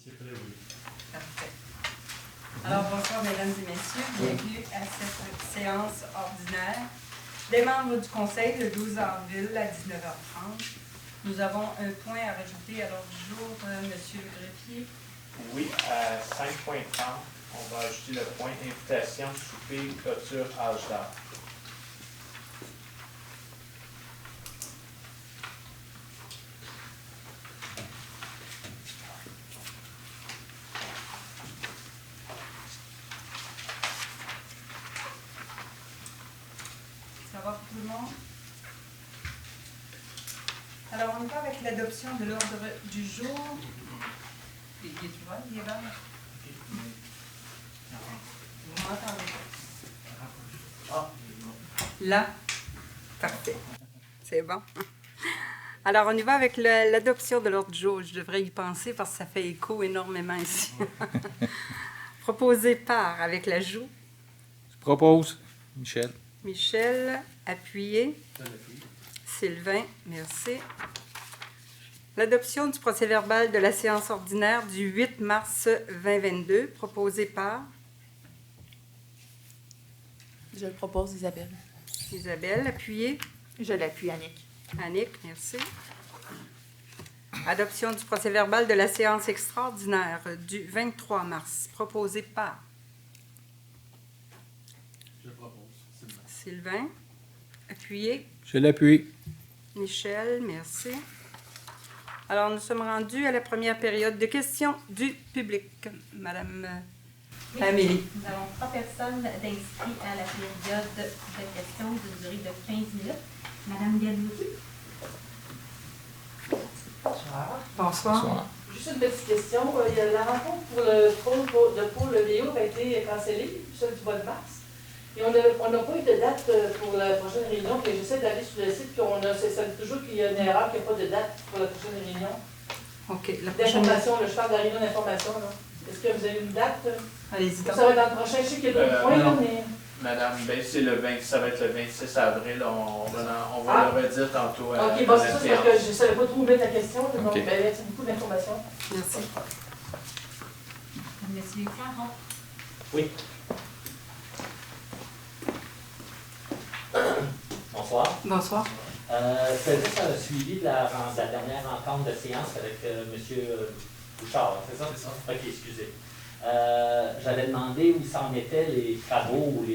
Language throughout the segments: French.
C'est prévu. Parfait. Alors, bonsoir, mesdames et messieurs. Bienvenue à cette séance ordinaire des membres du Conseil le 12 avril à 19h30. Nous avons un point à rajouter à l'ordre du jour, monsieur le greffier. Oui, à 5.30, on va ajouter le point invitation, souper, clôture, âge d'art. Ça va pour tout le monde? Alors, on y va avec l'adoption de l'ordre du jour. Il est ouvert, il est vert. Vous m'entendez? Là. Parfait. C'est bon. Alors, on y va avec l'adoption de l'ordre du jour. Je devrais y penser parce que ça fait écho énormément ici. Proposé par, avec l'ajout. Je propose, Michel. Michel, appuyé. Sylvain, merci. L'adoption du procès-verbal de la séance ordinaire du 8 mars 2022, proposé par Je le propose, Isabelle. Isabelle, appuyé. Je l'appuie, Annick. Annick, merci. Adoption du procès-verbal de la séance extraordinaire du 23 mars, proposé par Je propose. Sylvain, appuyé. Je l'appuie. Michel, merci. Alors, nous sommes rendus à la première période de questions du public. Madame Amélie. Nous avons 3 personnes d'inscrits à la période de questions d'une durée de 15 minutes. Madame Gadouri. Bonsoir. Bonsoir. Juste une petite question. Il y a la rencontre pour le pôle VO a été cancellée, celle du mois de mars. Et on n'a pas eu de date pour la prochaine réunion. Puis j'essaie d'aller sur le site, puis c'est toujours qu'il y a une erreur, qu'il n'y a pas de date pour la prochaine réunion. OK. La prochaine... D'information, je parle de la réunion d'information. Est-ce que vous avez une date? Allez-y. Ça va être dans le prochain, je sais qu'il y a d'autres points, non. mais... Madame, ben, c'est ça va être le 26 avril, on va le redire tantôt. OK, bon, c'est ça, c'est parce que je ne savais pas trop où mettre la question. Donc, OK. merci beaucoup d'informations. Merci. Monsieur Caron. Oui. Bonsoir. Bonsoir. C'est juste un suivi de la dernière rencontre de séance avec M. Bouchard, c'est ça? C'est ça. OK, excusez. J'avais demandé où s'en étaient les travaux ou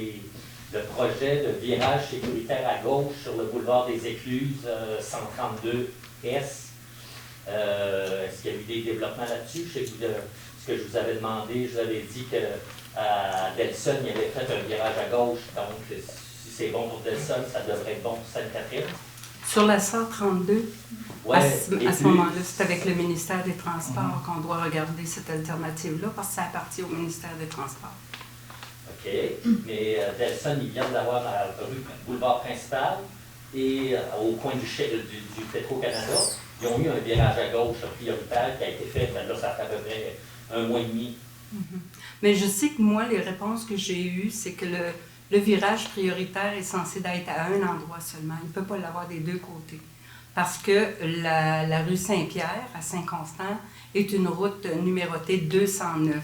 le projet de virage sécuritaire à gauche sur le boulevard des Écluses 132S. Est-ce qu'il y a eu des développements là-dessus? Je sais que ce que je vous avais demandé, je vous avais dit qu'à Delson, il avait fait un virage à gauche, donc si c'est bon pour Delson, ça devrait être bon pour Sainte-Catherine. Sur la 132, Ouais, à ce plus- moment-là, c'est avec le ministère des Transports qu'on doit regarder cette alternative-là parce que ça appartient au ministère des Transports. OK. Mais Delson, il vient d'avoir la rue boulevard principal et au coin du Petro-Canada, ils ont eu un virage à gauche prioritaire qui a été fait, ben là, ça fait à peu près un mois et demi. Mais je sais que moi, les réponses que j'ai eues, c'est que le virage prioritaire est censé d'être à un endroit seulement. Il ne peut pas l'avoir des deux côtés. Parce que la rue Saint-Pierre, à Saint-Constant, est une route numérotée 209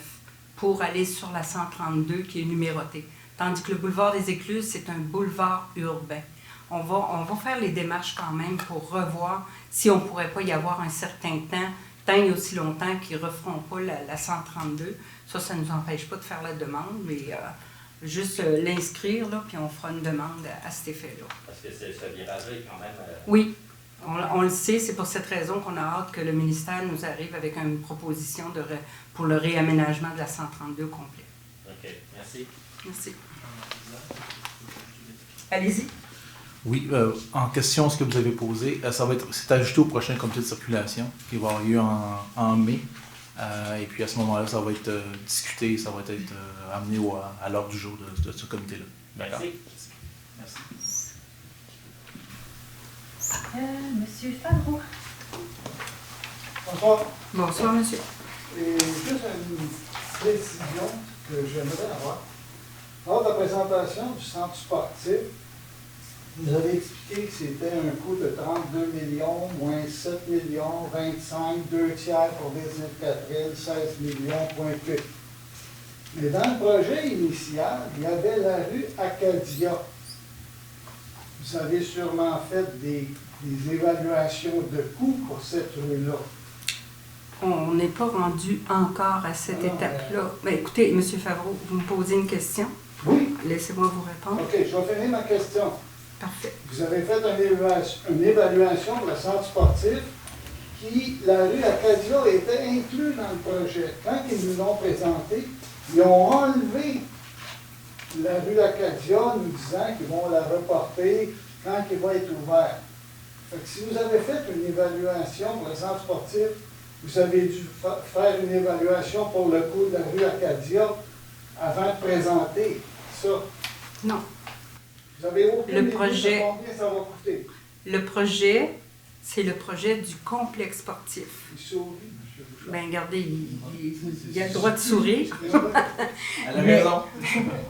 pour aller sur la 132 qui est numérotée. Tandis que le boulevard des Écluses, c'est un boulevard urbain. On va faire les démarches quand même pour revoir si on ne pourrait pas y avoir un certain temps, tant et aussi longtemps qu'ils ne referont pas la 132. Ça ne nous empêche pas de faire la demande, mais juste l'inscrire, là, puis on fera une demande à cet effet-là. Parce que ce virage-là est quand même... Oui, on le sait, c'est pour cette raison qu'on a hâte que le ministère nous arrive avec une proposition pour le réaménagement de la 132 complet. OK, merci. Merci. Allez-y. Oui, en question, ce que vous avez posé, c'est ajouté au prochain comité de circulation qui va avoir lieu en mai. Et puis à ce moment-là, ça va être discuté, ça va être amené à l'ordre du jour de ce comité-là. D'accord? Merci. Merci. Monsieur Favreau. Bonsoir. Bonsoir, monsieur. Et juste une précision que j'aimerais avoir. Lors de la présentation du centre sportif, Vous avez expliqué que c'était un coût de 32 millions, moins 7 millions, 25, 2 tiers pour les Catherine, 16 millions, point P. Mais dans le projet initial, il y avait la rue Acadia. Vous avez sûrement fait des évaluations de coûts pour cette rue-là. On n'est pas rendu encore à cette étape-là. Ben, écoutez, M. Favreau, vous me posez une question. Oui. Laissez-moi vous répondre. OK, je vais finir ma question. Parfait. Vous avez fait une évaluation pour le centre sportif qui, la rue Acadia, était inclue dans le projet. Quand ils nous l'ont présenté, ils ont enlevé la rue Acadia, nous disant qu'ils vont la reporter quand il va être ouvert. Fait que si vous avez fait une évaluation pour le centre sportif, vous avez dû faire une évaluation pour le coût de la rue Acadia avant de présenter ça. Non. Vous avez aucune idée de projet- combien ça va coûter. Le projet, c'est le projet du complexe sportif. Il sourit, M. Bouchard. Ben, regardez, il a le droit de sourire. À la Mais- maison.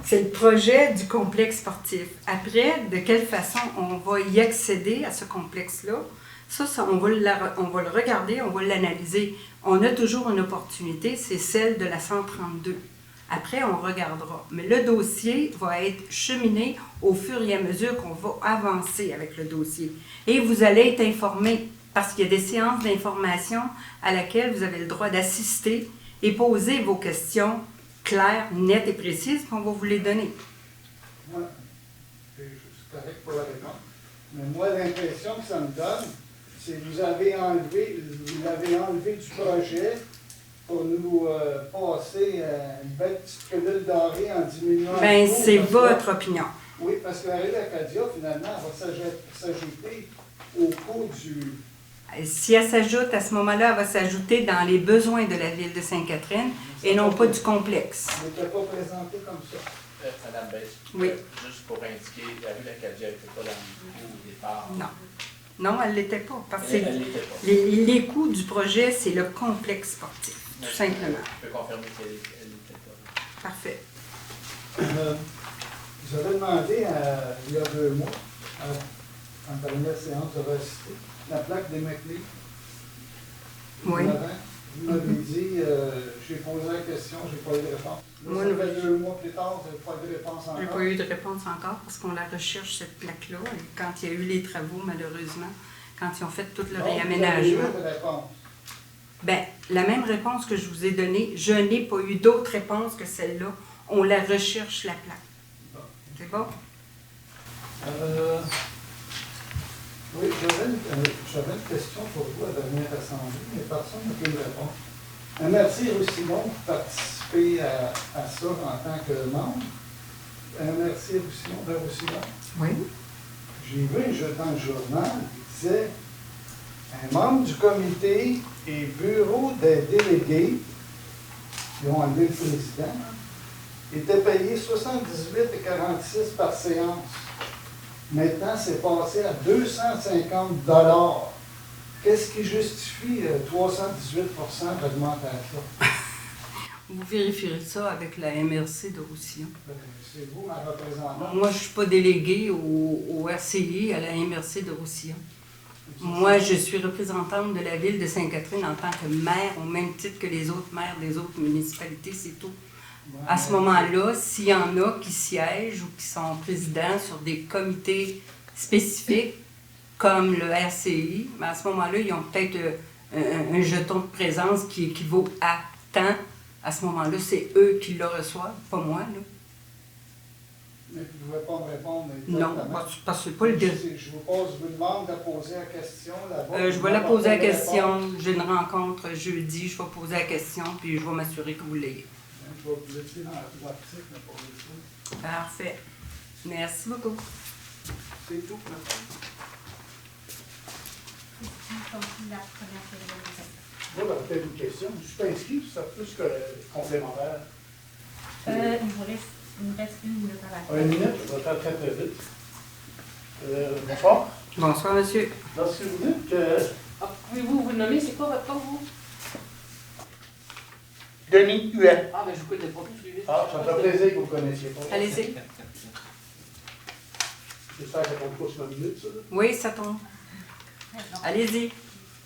C'est le projet du complexe sportif. Après, de quelle façon on va y accéder à ce complexe-là, ça on va le regarder, on va l'analyser. On a toujours une opportunité, c'est celle de la 132. Après, on regardera. Mais le dossier va être cheminé au fur et à mesure qu'on va avancer avec le dossier. Et vous allez être informé, parce qu'il y a des séances d'information à laquelle vous avez le droit d'assister et poser vos questions claires, nettes et précises, puis on va vous les donner. Moi, c'est correct pour la réponse. Mais moi, l'impression que ça me donne, c'est que vous l'avez enlevé du projet pour nous passer une belle petite pilule dorée en diminuant. Ben, le coût, c'est parce que- votre opinion. Oui, parce que la rue d'Acadia, finalement, elle va s'ajouter au coût du... Si elle s'ajoute, à ce moment-là, elle va s'ajouter dans les besoins de la ville de Sainte-Catherine et non pas du complexe. Elle n'était pas présenté comme ça. Madame Baisse, Oui. juste pour indiquer, la rue d'Acadia n'était pas dans le coup au départ. Non. Non, elle ne l'était pas. Parce que Elle l'était pas. les coûts du projet, c'est le complexe sportif, tout simplement. Je peux confirmer qu'elle n'était pas. Parfait. Vous avez demandé il y a 2 mois, en dernière séance de recité, la plaque des McLean. Oui. Vous m'avez dit, j'ai posé la question, j'ai pas eu de réponse. Là, Moi, ça non. fait 2 mois plus tard, vous n'avez pas eu de réponse Je encore. n'ai pas eu de réponse encore parce qu'on la recherche, cette plaque-là. Et quand il y a eu les travaux, malheureusement, quand ils ont fait tout le Donc, vous avez réaménagement. eu de réponse. Bien, la même réponse que je vous ai donnée, je n'ai pas eu d'autre réponse que celle-là. On la recherche, la plaque. Bon. C'est bon? Oui, j'avais une question pour vous à la dernière assemblée, mais personne n'a pu me répondre. Merci Roussillon pour participer à ça en tant que membre. Merci Roussillon de Roussillon. Oui. J'ai vu dans le journal, il disait un membre du comité et bureau des délégués, qui ont enlevé le président, était payé 78,46 par séance. Maintenant, c'est passé à 250 $. Qu'est-ce qui justifie 318 d'augmentation? Vous vérifierez ça avec la MRC de Roussillon. C'est vous, ma représentante. Moi, je ne suis pas déléguée au RCI, à la MRC de Roussillon. Moi, je suis représentante de la ville de Sainte-Catherine en tant que maire, au même titre que les autres maires des autres municipalités, c'est tout. À ce moment-là, s'il y en a qui siègent ou qui sont présidents sur des comités spécifiques, comme le RCI, mais à ce moment-là, ils ont peut-être un jeton de présence qui équivaut à tant. À ce moment-là, c'est eux qui le reçoivent, pas moi. Là. Mais vous ne pouvez pas me répondre. Non, parce que c'est pas le Je vous demande de poser la question là-bas. je vais la poser la question. J'ai une rencontre jeudi, je vais poser la question, puis je vais m'assurer que vous l'ayez. Je vais vous laisser dans l'article pour le coup. Parfait. Merci beaucoup. C'est tout. Continue la première période de questions. Moi, j'aurais peut-être une question. Je suis pas inscrit, ça plus que complémentaire. Il nous reste 1 minute à la Une minute, je vais faire très très vite. Bonsoir. Bonsoir, monsieur. Lorsque vous dites que Pouvez-vous vous nommer, c'est quoi votre nom, vous? Denis Huet. Ah, ben je vous connais pas. Ah, ça me fait plaisir que vous ne connaissiez pas. Allez-y. J'espère que ça tombe pas sur ma minute, ça. Oui, ça tombe. Allez-y.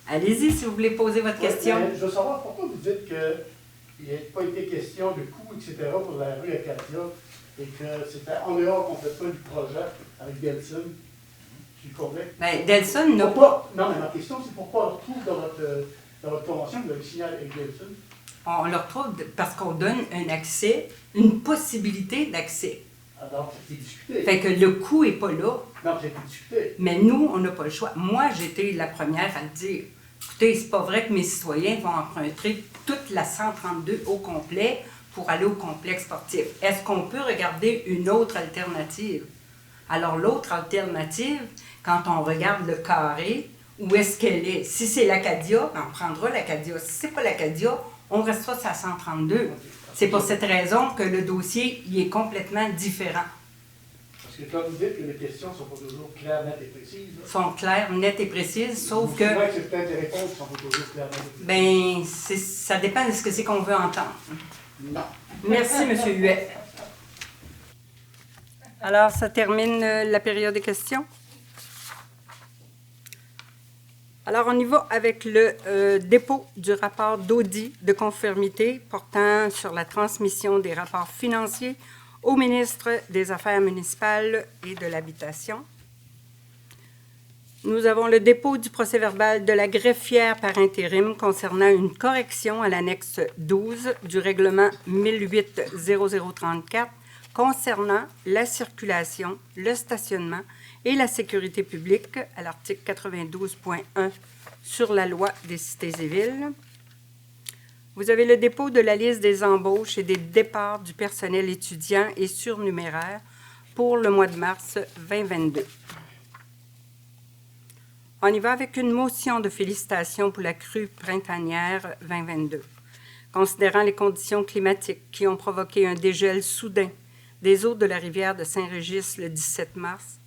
Allez-y si vous voulez poser votre question. Je veux savoir pourquoi vous dites qu'il n'a pas été question de coûts, etc. pour la rue Acadia et que c'était en dehors complètement du projet avec Delson. Tu comprends? Ben, Delson n'a pas... Pourquoi? Non, mais ma question, c'est pourquoi on retrouve dans votre convention que vous avez signé avec Delson? On le retrouve parce qu'on donne un accès, une possibilité d'accès. Alors, ça a été discuté. Fait que le coût n'est pas là, Non, ça a été discuté. mais nous, on n'a pas le choix. Moi, j'étais la première à le dire. Écoutez, c'est pas vrai que mes citoyens vont emprunter toute la 132 au complet pour aller au complexe sportif. Est-ce qu'on peut regarder une autre alternative? Alors, l'autre alternative, quand on regarde le carré, où est-ce qu'elle est? Si c'est l'Acadia, on prendra l'Acadia. Si c'est pas l'Acadia, on restera sur la 132. C'est pour cette raison que le dossier il est complètement différent. Parce que quand vous dites que les questions ne sont pas toujours claires, nettes et précises. Ils sont claires, nettes et précises, sauf que... C'est vrai que c'est peut-être des réponses qui ne sont pas toujours claires, nettes et précises. Ben, ça dépend de ce que c'est qu'on veut entendre. Non. Merci, M. Huet. Alors, ça termine la période des questions. Alors, on y va avec le dépôt du rapport d'audit de conformité portant sur la transmission des rapports financiers au ministre des Affaires municipales et de l'Habitation. Nous avons le dépôt du procès-verbal de la greffière par intérim concernant une correction à l'annexe 12 du règlement 1008-0034 concernant la circulation, le stationnement et la sécurité publique à l'article 92.1 sur la loi des cités et villes. Vous avez le dépôt de la liste des embauches et des départs du personnel étudiant et surnuméraire pour le mois de mars 2022. On y va avec une motion de félicitations pour la crue printanière 2022. Considérant les conditions climatiques qui ont provoqué un dégel soudain des eaux de la rivière de Saint-Régis le 17 mars,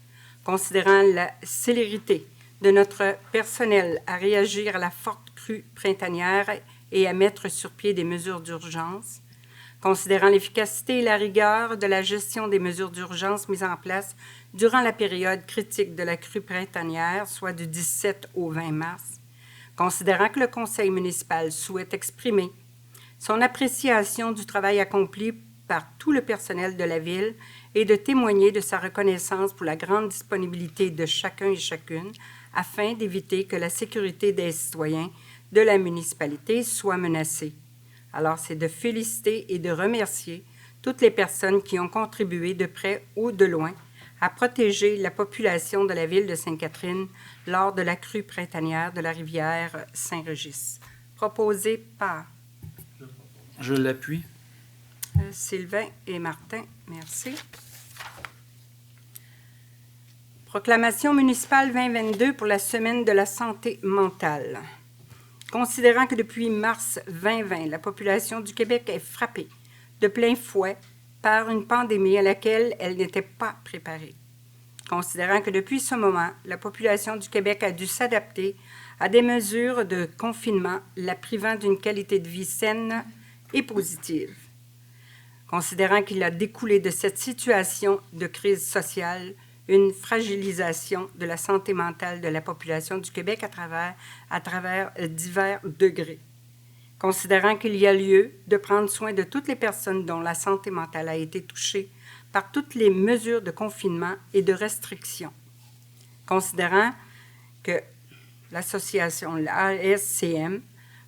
considérant la célérité de notre personnel à réagir à la forte crue printanière et à mettre sur pied des mesures d'urgence, considérant l'efficacité et la rigueur de la gestion des mesures d'urgence mises en place durant la période critique de la crue printanière, soit du 17 au 20 mars, considérant que le Conseil municipal souhaite exprimer son appréciation du travail accompli par tout le personnel de la Ville et de témoigner de sa reconnaissance pour la grande disponibilité de chacun et chacune afin d'éviter que la sécurité des citoyens de la municipalité soit menacée. Alors, c'est de féliciter et de remercier toutes les personnes qui ont contribué de près ou de loin à protéger la population de la ville de Sainte-Catherine lors de la crue printanière de la rivière Saint-Régis. Proposé par Je l'appuie. Sylvain et Martin. Merci. Proclamation municipale 2022 pour la semaine de la santé mentale. Considérant que depuis mars 2020, la population du Québec est frappée de plein fouet par une pandémie à laquelle elle n'était pas préparée. Considérant que depuis ce moment, la population du Québec a dû s'adapter à des mesures de confinement, la privant d'une qualité de vie saine et positive. Considérant qu'il a découlé de cette situation de crise sociale une fragilisation de la santé mentale de la population du Québec à travers divers degrés. Considérant qu'il y a lieu de prendre soin de toutes les personnes dont la santé mentale a été touchée par toutes les mesures de confinement et de restriction. Considérant que l'association, l'ASCM,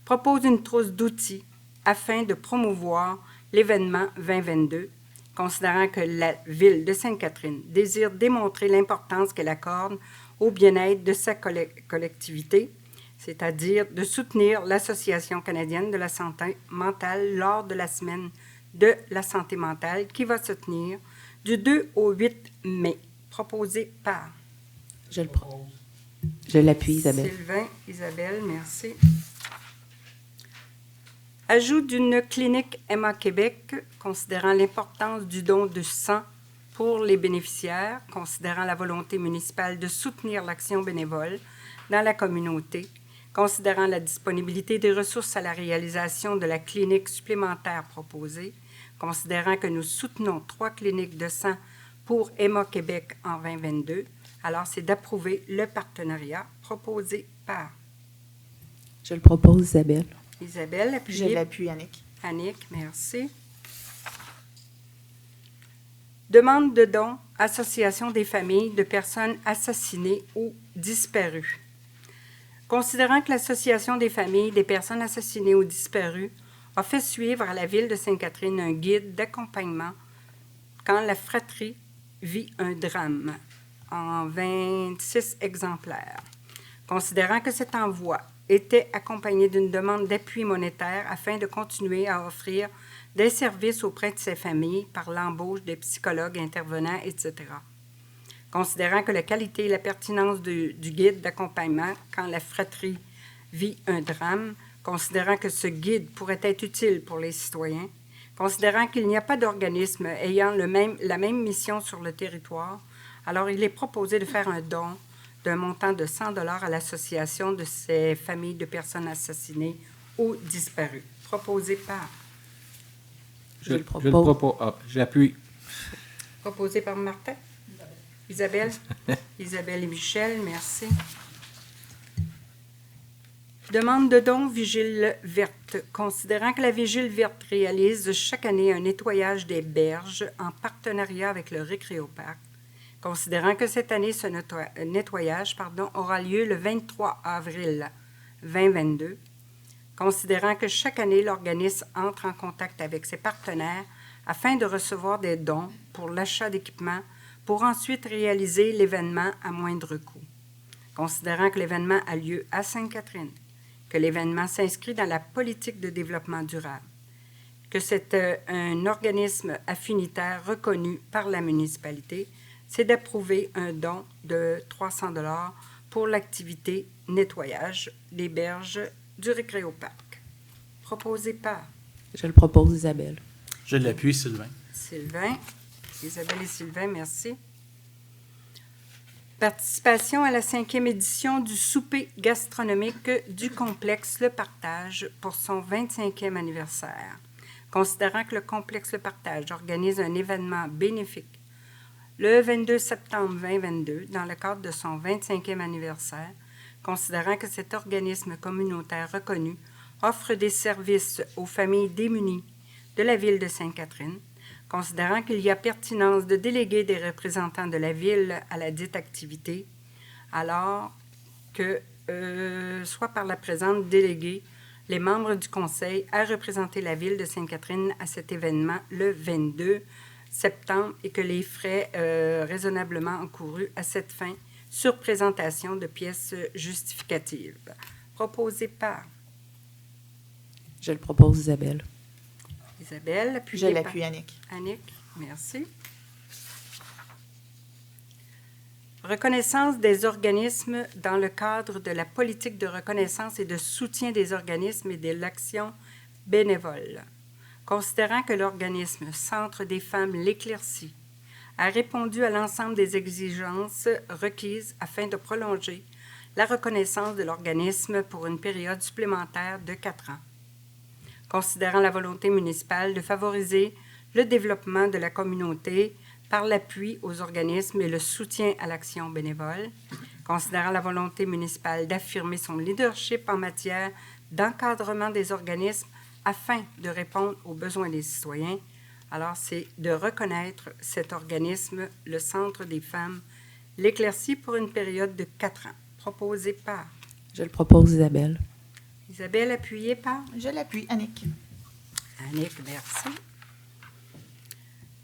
propose une trousse d'outils afin de promouvoir l'événement 2022, considérant que la Ville de Sainte-Catherine désire démontrer l'importance qu'elle accorde au bien-être de sa collectivité, c'est-à-dire de soutenir l'Association canadienne de la santé mentale lors de la semaine de la santé mentale qui va se tenir du 2 au 8 mai, proposé par... Je le propose. Je l'appuie, Isabelle. Sylvain, Isabelle, merci. Ajout d'une clinique Emma Québec, considérant l'importance du don de sang pour les bénéficiaires, considérant la volonté municipale de soutenir l'action bénévole dans la communauté, considérant la disponibilité des ressources à la réalisation de la clinique supplémentaire proposée, considérant que nous soutenons 3 cliniques de sang pour Emma Québec en 2022. Alors, c'est d'approuver le partenariat proposé par Je le propose, Isabelle. Isabelle, Je appuyée. l'appuie, Annick. Annick, merci. Demande de don, Association des familles de personnes assassinées ou disparues. Considérant que l'Association des familles des personnes assassinées ou disparues a fait suivre à la Ville de Sainte-Catherine un guide d'accompagnement quand la fratrie vit un drame en 26 exemplaires. Considérant que cet envoi était accompagné d'une demande d'appui monétaire afin de continuer à offrir des services auprès de ces familles par l'embauche des psychologues intervenants, etc. Considérant que la qualité et la pertinence du guide d'accompagnement quand la fratrie vit un drame, considérant que ce guide pourrait être utile pour les citoyens, considérant qu'il n'y a pas d'organisme ayant la même mission sur le territoire, alors il est proposé de faire un don d'un montant de 100 $ à l'association de ces familles de personnes assassinées ou disparues. Proposé par... Je le propose. J'appuie. Proposé par Martin. Isabelle. Isabelle et Michel, merci. Demande de don Vigile verte. Considérant que la Vigile verte réalise chaque année un nettoyage des berges en partenariat avec le Récréoparc, considérant que cette année, ce nettoyage aura lieu le 23 avril 2022, considérant que chaque année, l'organisme entre en contact avec ses partenaires afin de recevoir des dons pour l'achat d'équipements pour ensuite réaliser l'événement à moindre coût, considérant que l'événement a lieu à Sainte-Catherine, que l'événement s'inscrit dans la politique de développement durable, que c'est un organisme affinitaire reconnu par la municipalité, c'est d'approuver un don de 300 $ pour l'activité nettoyage des berges du Récréoparc. Proposé par... Je le propose, Isabelle. Je l'appuie, Sylvain. Sylvain. Isabelle et Sylvain, merci. Participation à la 5e édition du souper gastronomique du complexe Le Partage pour son 25e anniversaire. Considérant que le complexe Le Partage organise un événement bénéfique le 22 septembre 2022 dans le cadre de son 25e anniversaire, considérant que cet organisme communautaire reconnu offre des services aux familles démunies de la ville de Sainte-Catherine, considérant qu'il y a pertinence de déléguer des représentants de la ville à la dite activité, alors que, soit par la présente déléguée, les membres du conseil à représenter la ville de Sainte-Catherine à cet événement le 22 septembre et que les frais raisonnablement encourus à cette fin sur présentation de pièces justificatives. Proposé par... Je le propose, Isabelle. Isabelle, appuyée Je l'appuie, Annick. Annick, merci. Reconnaissance des organismes dans le cadre de la politique de reconnaissance et de soutien des organismes et de l'action bénévole. Considérant que l'organisme Centre des femmes L'Éclaircie a répondu à l'ensemble des exigences requises afin de prolonger la reconnaissance de l'organisme pour une période supplémentaire de 4 ans. Considérant la volonté municipale de favoriser le développement de la communauté par l'appui aux organismes et le soutien à l'action bénévole, considérant la volonté municipale d'affirmer son leadership en matière d'encadrement des organismes afin de répondre aux besoins des citoyens, alors c'est de reconnaître cet organisme, le Centre des femmes L'Éclaircie, pour une période de 4 ans. Proposé par... Je le propose, Isabelle. Isabelle, appuyée par... Je l'appuie, Annick. Annick, merci.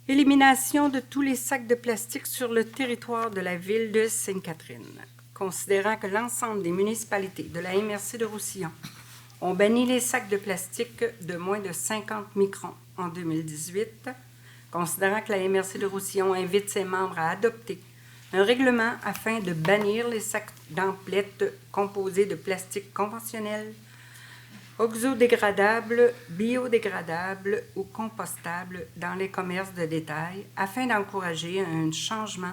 Élimination de tous les sacs de plastique sur le territoire de la ville de Sainte-Catherine. Considérant que l'ensemble des municipalités de la MRC de Roussillon ont banni les sacs de plastique de moins de 50 microns en 2018, considérant que la MRC de Roussillon invite ses membres à adopter un règlement afin de bannir les sacs d'emplettes composés de plastique conventionnel, oxodégradables, biodégradables ou compostables dans les commerces de détail afin d'encourager un changement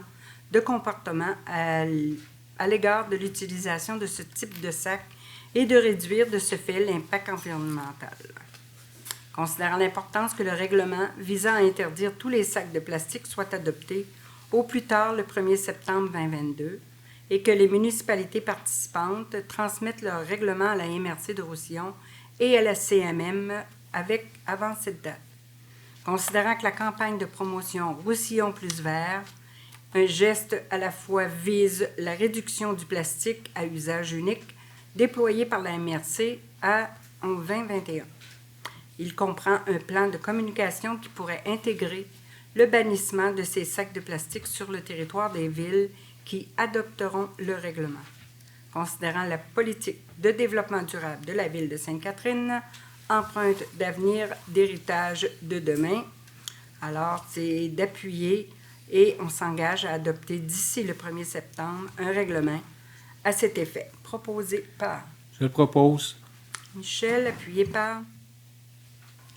de comportement à l'égard de l'utilisation de ce type de sac et de réduire de ce fait l'impact environnemental. Considérant l'importance que le règlement visant à interdire tous les sacs de plastique soit adopté au plus tard le 1er septembre 2022 et que les municipalités participantes transmettent leur règlement à la MRC de Roussillon et à la CMM avant cette date. Considérant que la campagne de promotion Roussillon plus vert, un geste à la fois vise la réduction du plastique à usage unique déployé par la MRC en 2021. Il comprend un plan de communication qui pourrait intégrer le bannissement de ces sacs de plastique sur le territoire des villes qui adopteront le règlement. Considérant la politique de développement durable de la ville de Sainte-Catherine, empreinte d'avenir, d'héritage de demain, alors c'est d'appuyer et on s'engage à adopter d'ici le 1er septembre un règlement à cet effet, proposé par Je le propose. Michel, appuyé par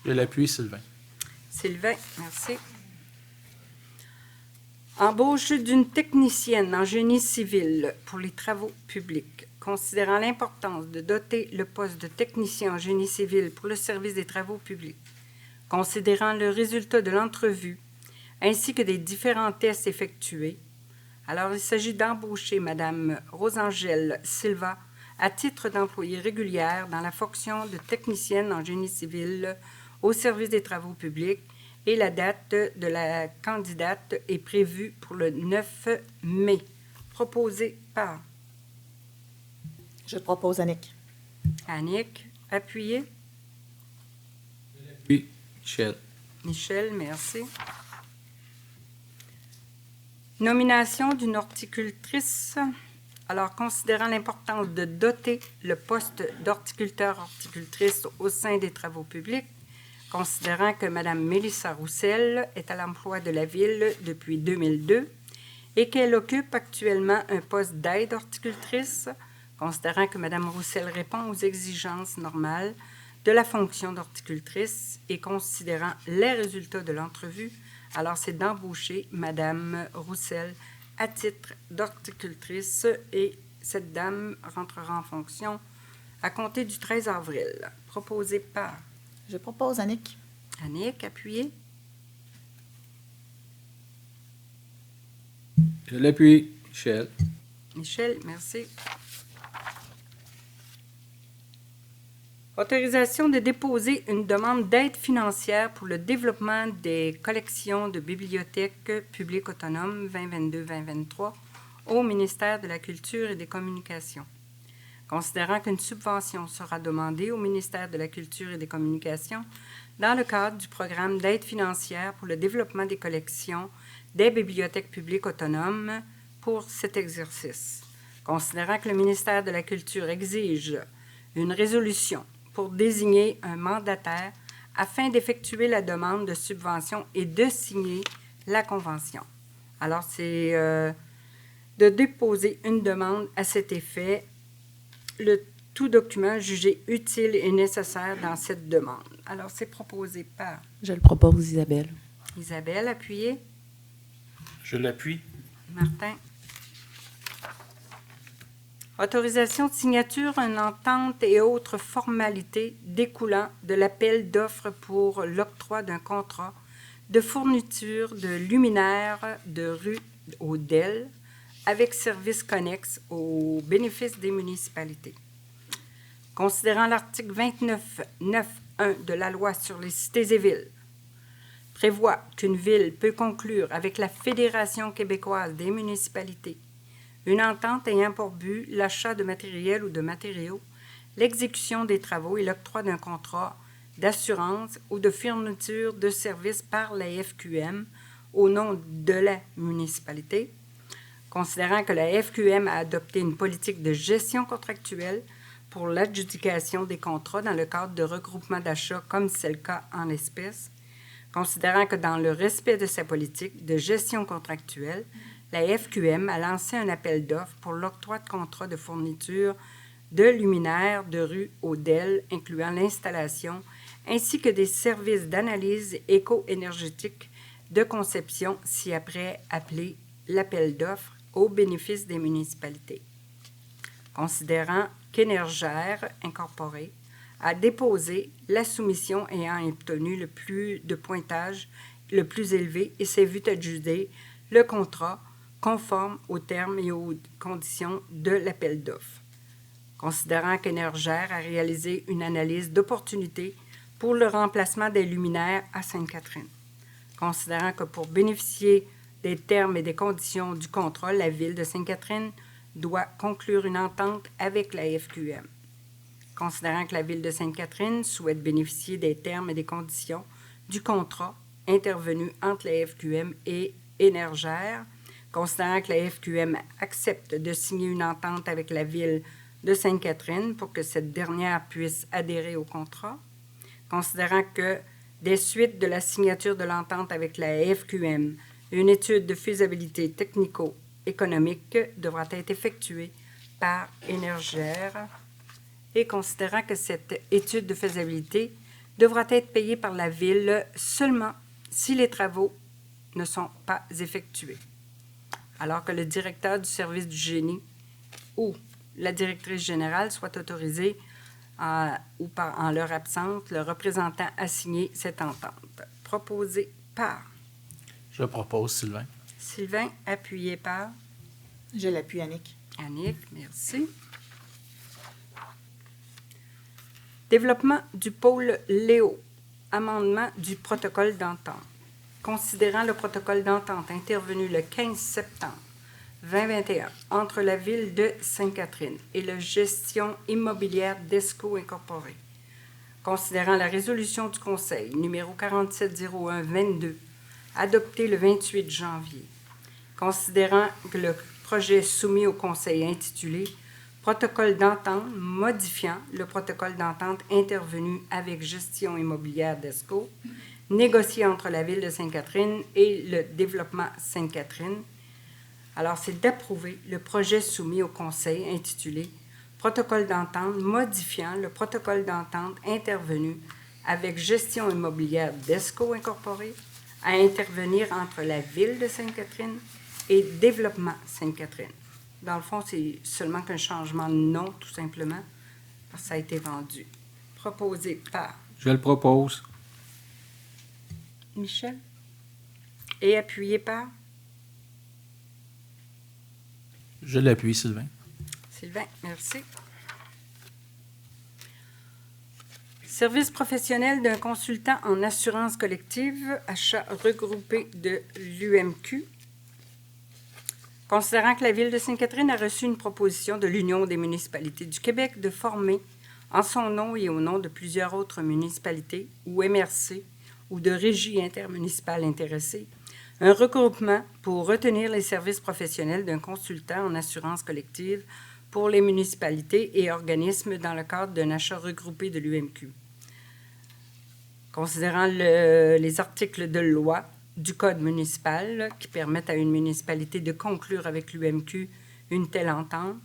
Je l'appuie, Sylvain. Sylvain, merci. Embauche d'une technicienne en génie civil pour les travaux publics. Considérant l'importance de doter le poste de technicien en génie civil pour le service des travaux publics, considérant le résultat de l'entrevue ainsi que des différents tests effectués, alors il s'agit d'embaucher Mme Rosangèle Silva à titre d'employée régulière dans la fonction de technicienne en génie civil au service des travaux publics et la date de la candidate est prévue pour le 9 mai. Proposé par Je propose Annick. Annick, appuyé. Oui, Michel. Michel, merci. Nomination d'une horticultrice. Alors, considérant l'importance de doter le poste d'horticulteur-horticultrice au sein des travaux publics, considérant que Mme Mélissa Roussel est à l'emploi de la Ville depuis 2002 et qu'elle occupe actuellement un poste d'aide horticultrice, considérant que Mme Roussel répond aux exigences normales de la fonction d'horticultrice et considérant les résultats de l'entrevue, alors c'est d'embaucher Mme Roussel à titre d'horticultrice et cette dame rentrera en fonction à compter du 13 avril. Proposé par Je propose Annick. Annick, appuyé. Je l'appuie, Michel. Michel, merci. Autorisation de déposer une demande d'aide financière pour le développement des collections de bibliothèques publiques autonomes 2022-2023 au ministère de la Culture et des Communications. Considérant qu'une subvention sera demandée au ministère de la Culture et des Communications dans le cadre du programme d'aide financière pour le développement des collections des bibliothèques publiques autonomes pour cet exercice. Considérant que le ministère de la Culture exige une résolution pour désigner un mandataire afin d'effectuer la demande de subvention et de signer la convention. Alors, c'est de déposer une demande à cet effet, tout document jugé utile et nécessaire dans cette demande. Alors, c'est proposé par Je le propose Isabelle. Isabelle, appuyée. Je l'appuie. Martin. Autorisation de signature, une entente et autres formalités découlant de l'appel d'offres pour l'octroi d'un contrat de fourniture de luminaires de rue au DEL avec services connexes au bénéfice des municipalités. Considérant l'article 29.9.1 de la loi sur les cités et villes, prévoit qu'une ville peut conclure avec la Fédération québécoise des municipalités une entente ayant pour but l'achat de matériel ou de matériaux, l'exécution des travaux et l'octroi d'un contrat d'assurance ou de fourniture de services par la FQM au nom de la municipalité, considérant que la FQM a adopté une politique de gestion contractuelle pour l'adjudication des contrats dans le cadre de regroupements d'achat comme c'est le cas en espèces, considérant que dans le respect de sa politique de gestion contractuelle, la FQM a lancé un appel d'offres pour l'octroi de contrats de fourniture de luminaires de rue au DEL, incluant l'installation, ainsi que des services d'analyse éco-énergétique de conception, ci-après appelé l'appel d'offres au bénéfice des municipalités. Considérant qu'Énergère Incorporée a déposé la soumission ayant obtenu le plus de pointage le plus élevé et s'est vu adjuger le contrat conforme aux termes et aux conditions de l'appel d'offres. Considérant qu'Énergère a réalisé une analyse d'opportunité pour le remplacement des luminaires à Sainte-Catherine. Considérant que pour bénéficier des termes et des conditions du contrat, la Ville de Sainte-Catherine doit conclure une entente avec la FQM. Considérant que la Ville de Sainte-Catherine souhaite bénéficier des termes et des conditions du contrat intervenu entre la FQM et Énergère, considérant que la FQM accepte de signer une entente avec la Ville de Sainte-Catherine pour que cette dernière puisse adhérer au contrat, considérant que, des suites de la signature de l'entente avec la FQM, une étude de faisabilité technico-économique devra être effectuée par Énergère et considérant que cette étude de faisabilité devra être payée par la Ville seulement si les travaux ne sont pas effectués, alors que le directeur du service du génie ou la directrice générale soit autorisée ou en leur absence, le représentant a signé cette entente. Proposée par Je propose, Sylvain. Sylvain, appuyé par Je l'appuie, Annick. Annick, merci. Développement du pôle Léo. Amendement du protocole d'entente. Considérant le protocole d'entente intervenu le 15 septembre 2021 entre la Ville de Sainte-Catherine et la gestion immobilière d'ESCO Incorporée. Considérant la résolution du Conseil numéro 4701-22 adoptée le 28 janvier. Considérant que le projet soumis au Conseil intitulé Protocole d'entente modifiant le protocole d'entente intervenu avec gestion immobilière d'ESCO, négocié entre la Ville de Sainte-Catherine et le Développement Sainte-Catherine. Alors, c'est d'approuver le projet soumis au Conseil intitulé Protocole d'entente modifiant le protocole d'entente intervenu avec gestion immobilière d'ESCO Incorporée à intervenir entre la Ville de Sainte-Catherine et Développement Sainte-Catherine. Dans le fond, c'est seulement qu'un changement de nom, tout simplement, parce que ça a été vendu. Proposé par Je le propose. Michel et appuyé par Je l'appuie, Sylvain. Sylvain, merci. Service professionnel d'un consultant en assurance collective, achat regroupé de l'UMQ. Considérant que la Ville de Sainte-Catherine a reçu une proposition de l'Union des municipalités du Québec de former, en son nom et au nom de plusieurs autres municipalités ou MRC ou de régies intermunicipales intéressées, un regroupement pour retenir les services professionnels d'un consultant en assurance collective pour les municipalités et organismes dans le cadre d'un achat regroupé de l'UMQ. Considérant les articles de loi du Code municipal qui permettent à une municipalité de conclure avec l'UMQ une telle entente,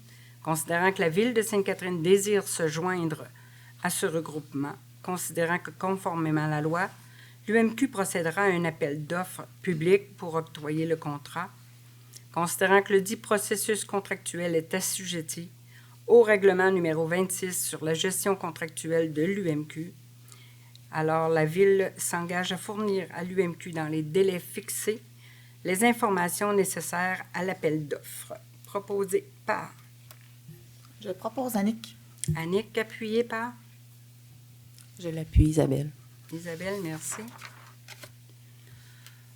considérant que la Ville de Sainte-Catherine désire se joindre à ce regroupement, considérant que conformément à la loi, l'UMQ procédera à un appel d'offres public pour octroyer le contrat, considérant que le dit processus contractuel est assujetti au règlement numéro 26 sur la gestion contractuelle de l'UMQ. Alors, la Ville s'engage à fournir à l'UMQ dans les délais fixés les informations nécessaires à l'appel d'offres. Proposé par Je propose, Annick. Annick, appuyé par Je l'appuie, Isabelle. Isabelle, merci.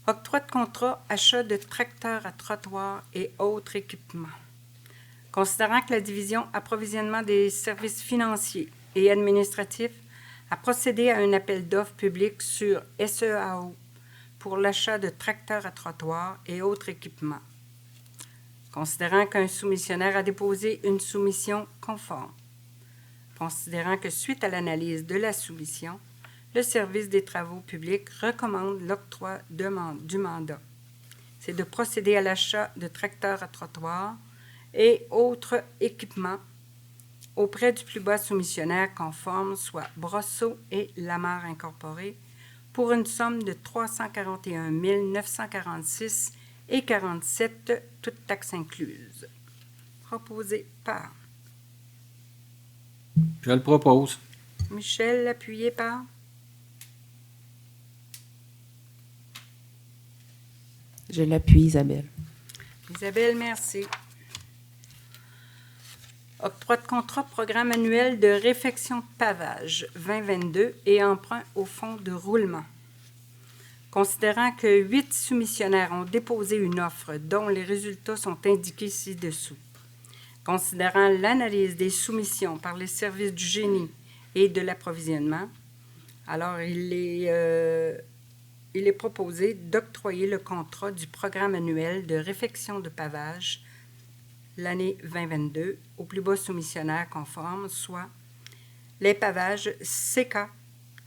Octroi de contrat, achat de tracteurs à trottoir et autres équipements. Considérant que la division approvisionnement des services financiers et administratifs a procédé à un appel d'offres public sur SEAO pour l'achat de tracteurs à trottoir et autres équipements. Considérant qu'un soumissionnaire a déposé une soumission conforme. Considérant que suite à l'analyse de la soumission, le service des travaux publics recommande l'octroi du mandat. C'est de procéder à l'achat de tracteurs à trottoir et autres équipements auprès du plus bas soumissionnaire conforme, soit Brosseau et Lamar Incorporés, pour une somme de 341 946 et 47, toutes taxes incluses. Proposé par Je le propose. Michel, appuyé par Je l'appuie, Isabelle. Isabelle, merci. Octroi de contrat, programme annuel de réfection de pavage 2022 et emprunt au fonds de roulement. Considérant que 8 soumissionnaires ont déposé une offre dont les résultats sont indiqués ci-dessous, considérant l'analyse des soumissions par les services du génie et de l'approvisionnement, alors il est proposé d'octroyer le contrat du programme annuel de réfection de pavage l'année 2022 au plus bas soumissionnaire conforme, soit les pavages CK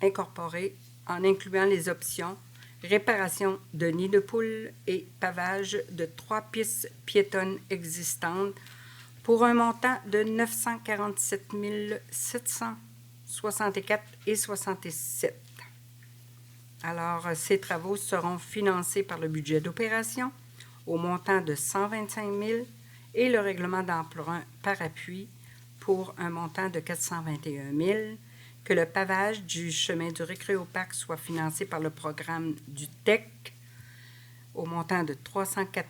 incorporés en incluant les options réparation de nids de poules et pavage de 3 pistes piétonnes existantes pour un montant de 947 764,67 $. Alors, ces travaux seront financés par le budget d'opération au montant de 125 000 et le règlement d'emprunt par appui pour un montant de 421 000, que le pavage du chemin du Récréoparc soit financé par le programme du TEC au montant de 304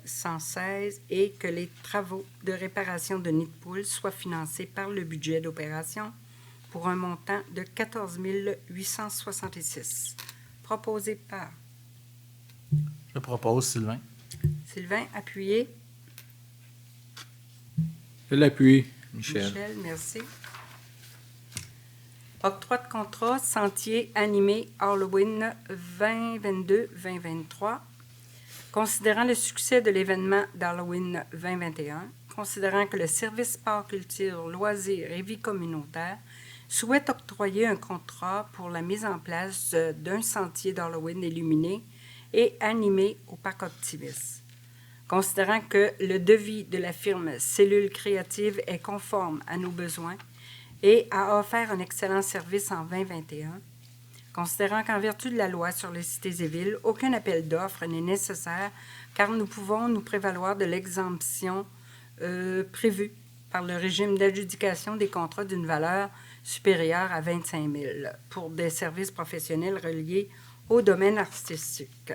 116 et que les travaux de réparation de nids de poules soient financés par le budget d'opération pour un montant de 14 866. Proposé par Je propose, Sylvain. Sylvain, appuyé. Je l'appuie, Michel. Michel, merci. Octroi de contrat Sentier animé Halloween 2022-2023. Considérant le succès de l'événement d'Halloween 2021, considérant que le service sport, culture, loisirs et vie communautaire souhaite octroyer un contrat pour la mise en place d'un sentier d'Halloween illuminé et animé au Parc Optimus. Considérant que le devis de la firme Cellule Créative est conforme à nos besoins et a offert un excellent service en 2021, considérant qu'en vertu de la loi sur les cités et villes, aucun appel d'offres n'est nécessaire car nous pouvons nous prévaloir de l'exemption prévue par le régime d'adjudication des contrats d'une valeur supérieure à 25 000 pour des services professionnels reliés au domaine artistique.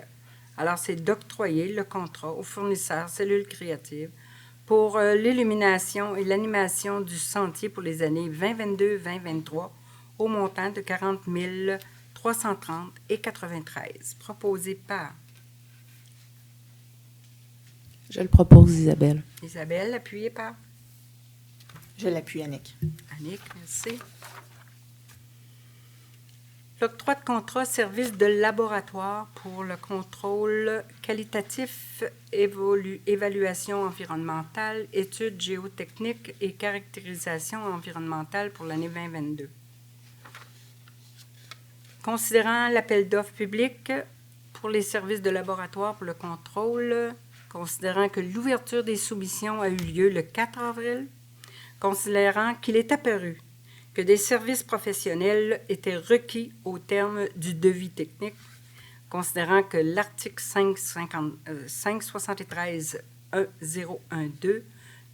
Alors, c'est d'octroyer le contrat au fournisseur Cellule Créative pour l'illumination et l'animation du sentier pour les années 2022-2023 au montant de 40 330,93. Proposé par Je le propose, Isabelle. Isabelle, appuyée par Je l'appuie, Annick. Annick, merci. L'octroi de contrat service de laboratoire pour le contrôle qualitatif, évaluation environnementale, études géotechniques et caractérisation environnementale pour l'année 2022. Considérant l'appel d'offres public pour les services de laboratoire pour le contrôle, considérant que l'ouverture des soumissions a eu lieu le 4 avril, considérant qu'il est apparu que des services professionnels étaient requis au terme du devis technique, considérant que l'article 573.1012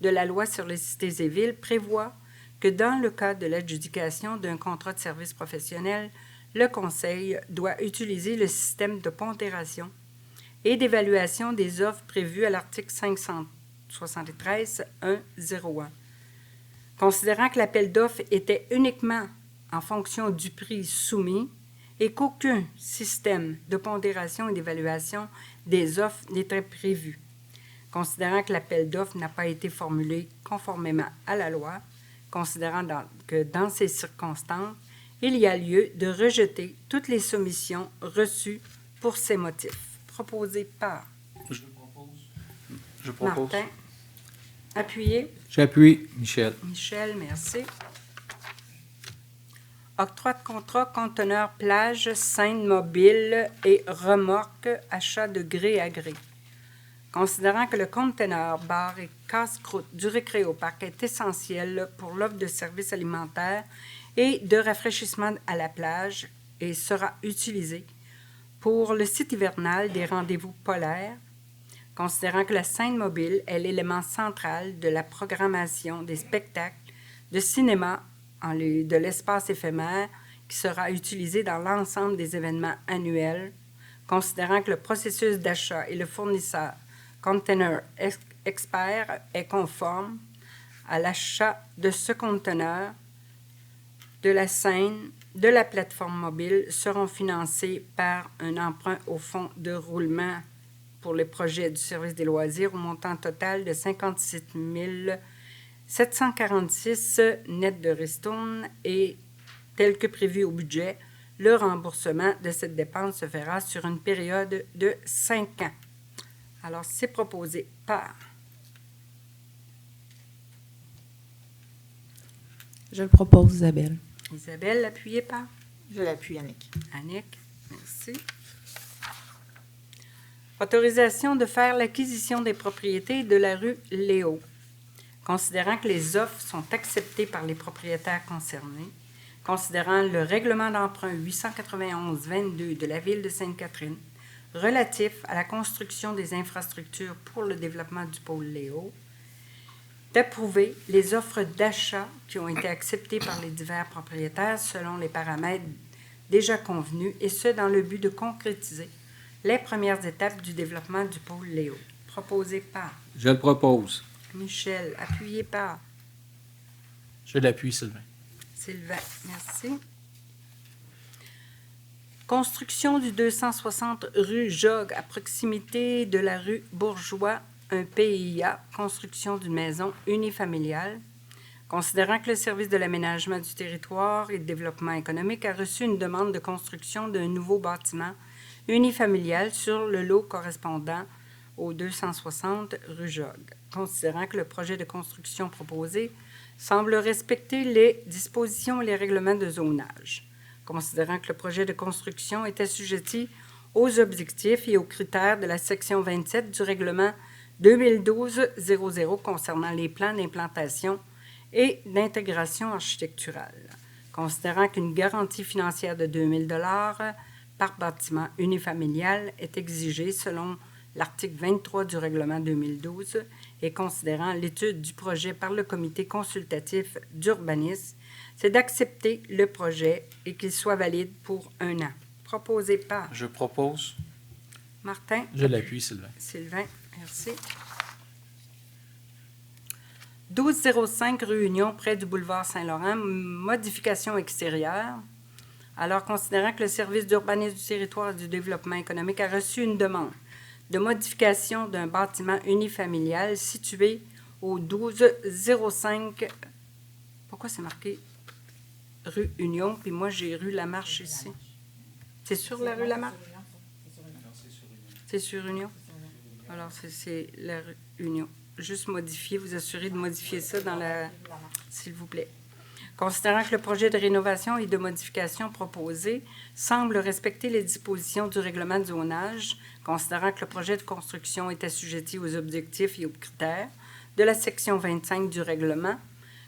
de la loi sur les cités et villes prévoit que dans le cas de l'adjudication d'un contrat de service professionnel, le Conseil doit utiliser le système de pondération et d'évaluation des offres prévues à l'article 573.101. Considérant que l'appel d'offres était uniquement en fonction du prix soumis et qu'aucun système de pondération et d'évaluation des offres n'était prévu. Considérant que l'appel d'offres n'a pas été formulé conformément à la loi, considérant que dans ces circonstances, il y a lieu de rejeter toutes les soumissions reçues pour ces motifs. Proposé par Je propose. Martin. Appuyé. J'appuie, Michel. Michel, merci. Octroi de contrat conteneur plage, scène mobile et remorque, achat de gré à gré. Considérant que le conteneur, bar et casse-croûte du Récréoparc est essentiel pour l'offre de services alimentaires et de rafraîchissement à la plage et sera utilisé pour le site hivernal des rendez-vous polaires, considérant que la scène mobile est l'élément central de la programmation des spectacles de cinéma de l'espace éphémère qui sera utilisé dans l'ensemble des événements annuels, considérant que le processus d'achat et le fournisseur Container Expert est conforme à l'achat de ce conteneur de la scène de la plateforme mobile seront financés par un emprunt au fonds de roulement pour le projet du service des loisirs au montant total de 57 746 net de ristourne et tel que prévu au budget, le remboursement de cette dépense se fera sur une période de 5 ans. Alors, c'est proposé par... Je le propose, Isabelle. Isabelle, appuyée par... Je l'appuie, Annick. Annick, merci. Autorisation de faire l'acquisition des propriétés de la rue Léo. Considérant que les offres sont acceptées par les propriétaires concernés, considérant le règlement d'emprunt 891-22 de la Ville de Sainte-Catherine relatif à la construction des infrastructures pour le développement du pôle Léo, d'approuver les offres d'achat qui ont été acceptées par les divers propriétaires selon les paramètres déjà convenus, et ce, dans le but de concrétiser les premières étapes du développement du pôle Léo. Proposé par... Je le propose. Michel, appuyé par... Je l'appuie, Sylvain. Sylvain, merci. Construction du 260 rue Jogues, à proximité de la rue Bourgeois, un PIA, construction d'une maison unifamiliale. Considérant que le service de l'aménagement du territoire et du développement économique a reçu une demande de construction d'un nouveau bâtiment unifamilial sur le lot correspondant au 260 rue Jogues. Considérant que le projet de construction proposé semble respecter les dispositions et les règlements de zonage. Considérant que le projet de construction est assujetti aux objectifs et aux critères de la section 27 du règlement 2012-00 concernant les plans d'implantation et d'intégration architecturale. Considérant qu'une garantie financière de 2 000 $ par bâtiment unifamilial est exigée selon l'article 23 du règlement 2012 et considérant l'étude du projet par le comité consultatif d'urbanisme, c'est d'accepter le projet et qu'il soit valide pour 1 an. Proposé par... Je propose. Martin. Je l'appuie, Sylvain. Sylvain, merci. 1205 rue Union, près du boulevard Saint-Laurent, modification extérieure. Alors, considérant que le service d'urbanisme du territoire et du développement économique a reçu une demande de modification d'un bâtiment unifamilial situé au 1205... Pourquoi c'est marqué rue Union, puis moi j'ai rue Lamarche ici? C'est sur la rue Lamarche? C'est sur Union? Alors, c'est la rue Union. Juste modifier, vous assurez de modifier ça dans la... S'il vous plaît. Considérant que le projet de rénovation et de modification proposé semble respecter les dispositions du règlement de zonage, considérant que le projet de construction est assujetti aux objectifs et aux critères de la section 25 du règlement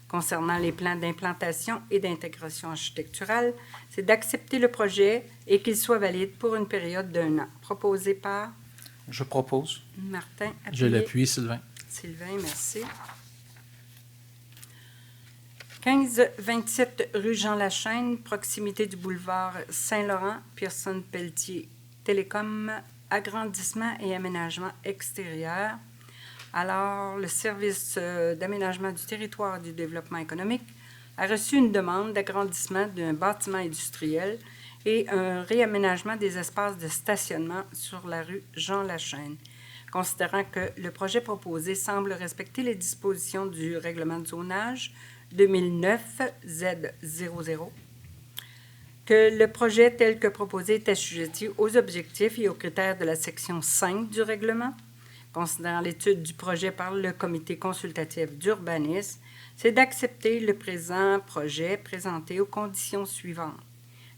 concernant les plans d'implantation et d'intégration architecturale, c'est d'accepter le projet et qu'il soit valide pour une période d'1 an. Proposé par... Je propose. Martin. Appuyé. Je l'appuie, Sylvain. Sylvain, merci. 1527 rue Jean-Lachaine, proximité du boulevard Saint-Laurent, Pearson-Pelletier, Télécom, agrandissement et aménagement extérieur. Alors, le service d'aménagement du territoire et du développement économique a reçu une demande d'agrandissement d'un bâtiment industriel et un réaménagement des espaces de stationnement sur la rue Jean-Lachaine. Considérant que le projet proposé semble respecter les dispositions du règlement de zonage 2009-Z00, que le projet tel que proposé est assujetti aux objectifs et aux critères de la section 5 du règlement, considérant l'étude du projet par le comité consultatif d'urbanisme, c'est d'accepter le présent projet présenté aux conditions suivantes.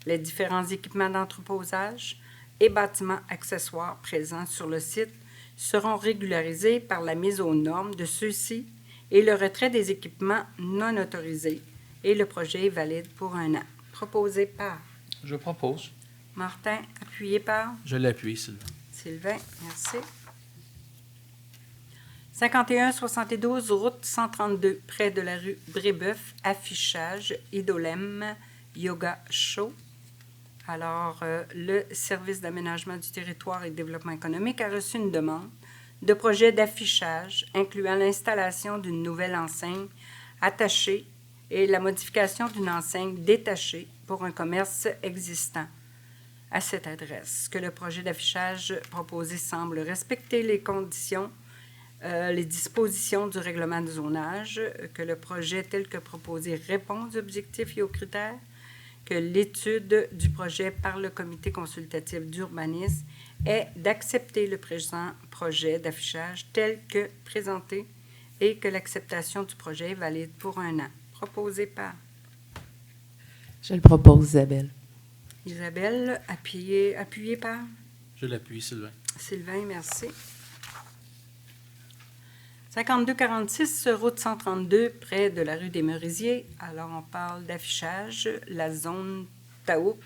Les différents équipements d'entreposage et bâtiments accessoires présents sur le site seront régularisés par la mise aux normes de ceux-ci et le retrait des équipements non autorisés. Et le projet est valide pour 1 an. Proposé par... Je propose. Martin, appuyé par... Je l'appuie, Sylvain. Sylvain, merci. 5172 route 132, près de la rue Brébeuf, affichage, Idolem, Yoga Show. Alors, le Service d'aménagement du territoire et de développement économique a reçu une demande de projet d'affichage incluant l'installation d'une nouvelle enseigne attachée et la modification d'une enseigne détachée pour un commerce existant à cette adresse. Que le projet d'affichage proposé semble respecter les conditions, les dispositions du règlement de zonage, que le projet tel que proposé répond aux objectifs et aux critères, que l'étude du projet par le comité consultatif d'urbanisme est d'accepter le présent projet d'affichage tel que présenté et que l'acceptation du projet est valide pour 1 an. Proposé par Je le propose, Isabelle. Isabelle, appuyé par Je l'appuie, Sylvain. Sylvain, merci. 5246, route 132, près de la rue des Merisiers. Alors, on parle d'affichage, la zone Taouk.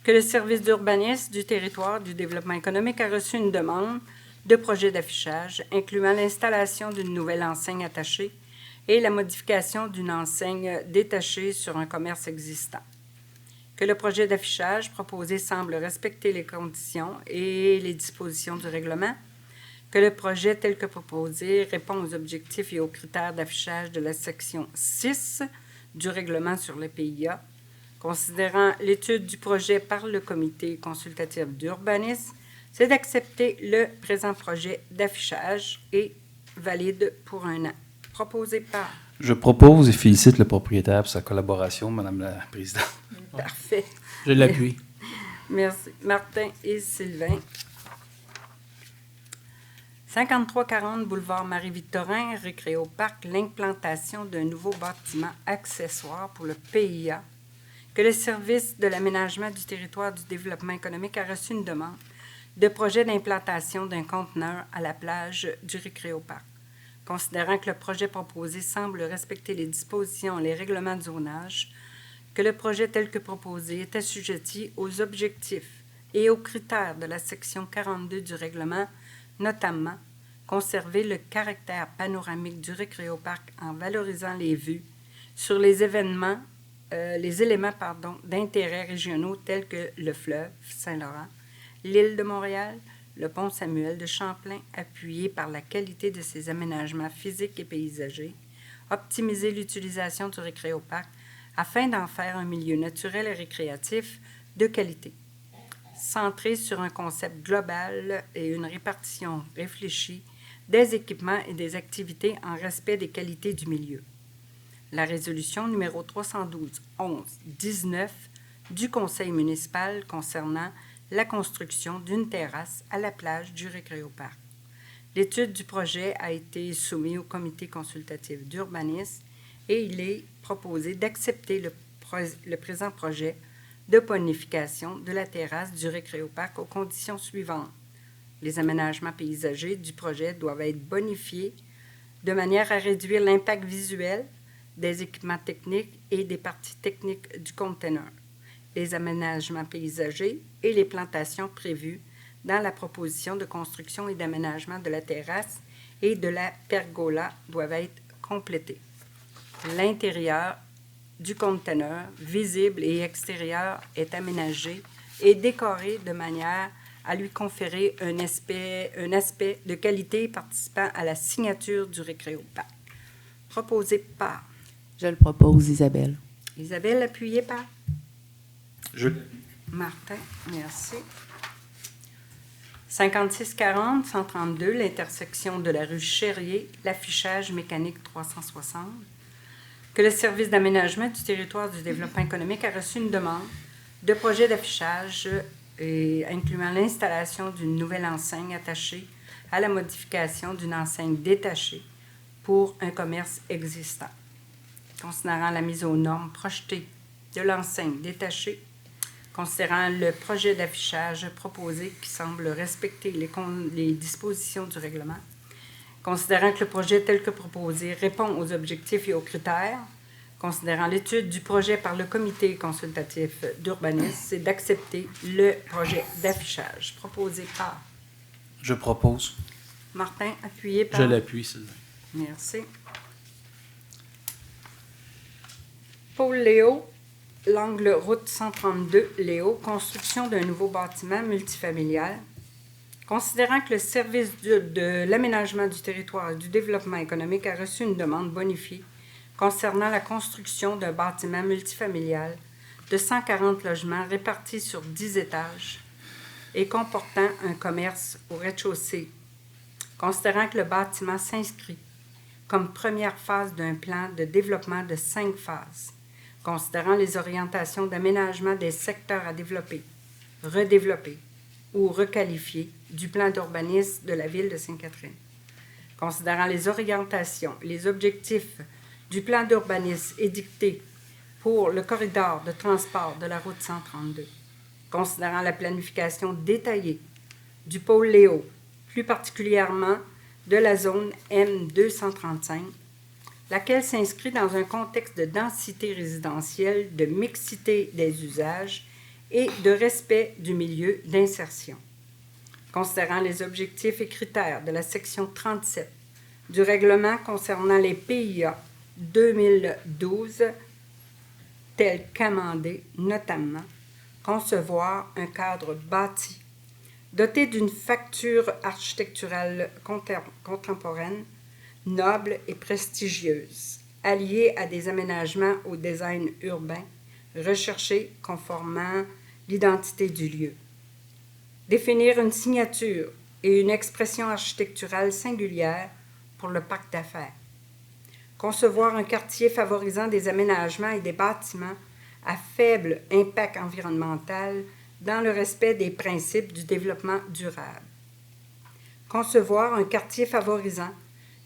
Que le service d'urbanisme du territoire du développement économique a reçu une demande de projet d'affichage incluant l'installation d'une nouvelle enseigne attachée et la modification d'une enseigne détachée sur un commerce existant. Que le projet d'affichage proposé semble respecter les conditions et les dispositions du règlement. Que le projet tel que proposé répond aux objectifs et aux critères d'affichage de la section 6 du règlement sur le PIA. Considérant l'étude du projet par le comité consultatif d'urbanisme, c'est d'accepter le présent projet d'affichage et valide pour 1 an. Proposé par... Je propose et félicite le propriétaire pour sa collaboration, Madame la Présidente. Parfait. Je l'appuie. Merci. Martin et Sylvain. 5340 boulevard Marie-Victorin, Récréoparc, l'implantation d'un nouveau bâtiment accessoire pour le PIA. Que le service de l'aménagement du territoire du développement économique a reçu une demande de projet d'implantation d'un conteneur à la plage du Récréoparc. Considérant que le projet proposé semble respecter les dispositions et les règlements de zonage, que le projet tel que proposé est assujetti aux objectifs et aux critères de la section 42 du règlement, notamment conserver le caractère panoramique du Récréoparc en valorisant les vues sur les éléments d'intérêt régionaux tels que le fleuve Saint-Laurent, l'île de Montréal, le pont Samuel de Champlain, appuyé par la qualité de ses aménagements physiques et paysagers, optimiser l'utilisation du Récréoparc afin d'en faire un milieu naturel et récréatif de qualité, centré sur un concept global et une répartition réfléchie des équipements et des activités en respect des qualités du milieu. La résolution numéro 312-11-19 du Conseil municipal concernant la construction d'une terrasse à la plage du Récréoparc. L'étude du projet a été soumise au comité consultatif d'urbanisme et il est proposé d'accepter le présent projet de bonification de la terrasse du Récréoparc aux conditions suivantes. Les aménagements paysagers du projet doivent être bonifiés de manière à réduire l'impact visuel des équipements techniques et des parties techniques du conteneur. Les aménagements paysagers et les plantations prévues dans la proposition de construction et d'aménagement de la terrasse et de la pergola doivent être complétés. L'intérieur du conteneur, visible et extérieur, est aménagé et décoré de manière à lui conférer un aspect de qualité participant à la signature du Récréoparc. Proposé par... Je le propose, Isabelle. Isabelle, appuyée par... Je... Martin, merci. 5640, 132, l'intersection de la rue Chérier, l'affichage mécanique 360. Que le service d'aménagement du territoire du développement économique a reçu une demande de projet d'affichage incluant l'installation d'une nouvelle enseigne attachée à la modification d'une enseigne détachée pour un commerce existant. Considérant la mise aux normes projetée de l'enseigne détachée, considérant le projet d'affichage proposé qui semble respecter les dispositions du règlement, considérant que le projet tel que proposé répond aux objectifs et aux critères, considérant l'étude du projet par le comité consultatif d'urbanisme, c'est d'accepter le projet d'affichage proposé par... Je propose. Martin, appuyé par... Je l'appuie, Sylvain. Merci. Paul Léo, l'angle route 132, Léo, construction d'un nouveau bâtiment multifamilial. Considérant que le service de l'aménagement du territoire et du développement économique a reçu une demande bonifiée concernant la construction d'un bâtiment multifamilial de 140 logements répartis sur 10 étages et comportant un commerce au rez-de-chaussée, considérant que le bâtiment s'inscrit comme première phase d'un plan de développement de 5 phases, considérant les orientations d'aménagement des secteurs à développer, redévelopper ou requalifier du plan d'urbanisme de la ville de Sainte-Catherine, considérant les orientations et les objectifs du plan d'urbanisme édicté pour le corridor de transport de la route 132, considérant la planification détaillée du pôle Léo, plus particulièrement de la zone M235, laquelle s'inscrit dans un contexte de densité résidentielle, de mixité des usages et de respect du milieu d'insertion. Considérant les objectifs et critères de la section 37 du règlement concernant les PIA 2012, tels qu'amendés, notamment concevoir un cadre bâti doté d'une facture architecturale contemporaine, noble et prestigieuse, alliée à des aménagements au design urbain recherchés conformant l'identité du lieu. Définir une signature et une expression architecturale singulière pour le parc d'affaires. Concevoir un quartier favorisant des aménagements et des bâtiments à faible impact environnemental dans le respect des principes du développement durable. Concevoir un quartier favorisant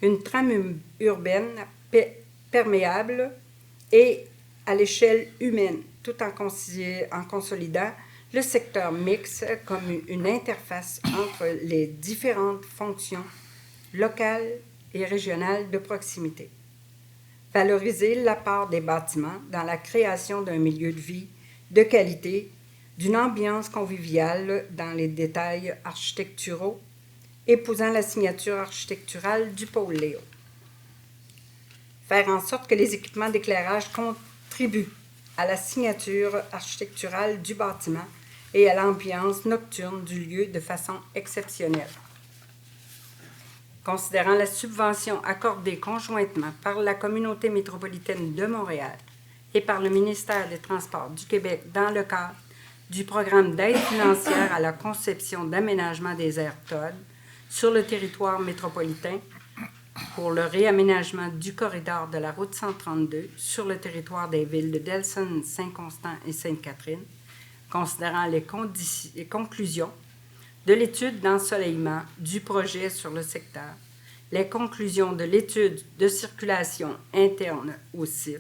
une trame urbaine perméable et à l'échelle humaine, tout en consolidant le secteur mixte comme une interface entre les différentes fonctions locales et régionales de proximité. Valoriser l'apport des bâtiments dans la création d'un milieu de vie de qualité, d'une ambiance conviviale dans les détails architecturaux, épousant la signature architecturale du pôle Léo. Faire en sorte que les équipements d'éclairage contribuent à la signature architecturale du bâtiment et à l'ambiance nocturne du lieu de façon exceptionnelle. Considérant la subvention accordée conjointement par la Communauté métropolitaine de Montréal et par le ministère des Transports du Québec dans le cadre du programme d'aide financière à la conception d'aménagement des aires TOD sur le territoire métropolitain pour le réaménagement du corridor de la route 132 sur le territoire des villes de Delson, Saint-Constant et Sainte-Catherine, considérant les conclusions de l'étude d'ensoleillement du projet sur le secteur, les conclusions de l'étude de circulation interne au site,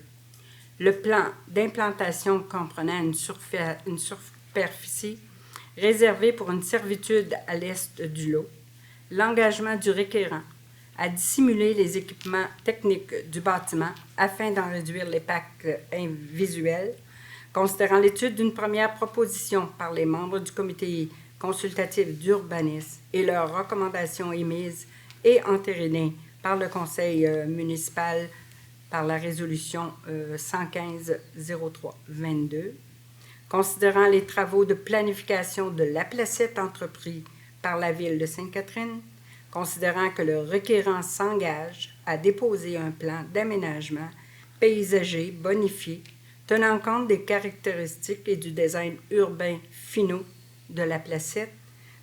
le plan d'implantation comprenant une superficie réservée pour une servitude à l'est du lot, l'engagement du requérant à dissimuler les équipements techniques du bâtiment afin d'en réduire l'impact visuel, considérant l'étude d'une première proposition par les membres du comité consultatif d'urbanisme et leurs recommandations émises et entérinées par le conseil municipal par la résolution 115-03-22, considérant les travaux de planification de la placette entrepris par la ville de Sainte-Catherine, considérant que le requérant s'engage à déposer un plan d'aménagement paysager bonifié tenant compte des caractéristiques et du design urbain finaux de la placette,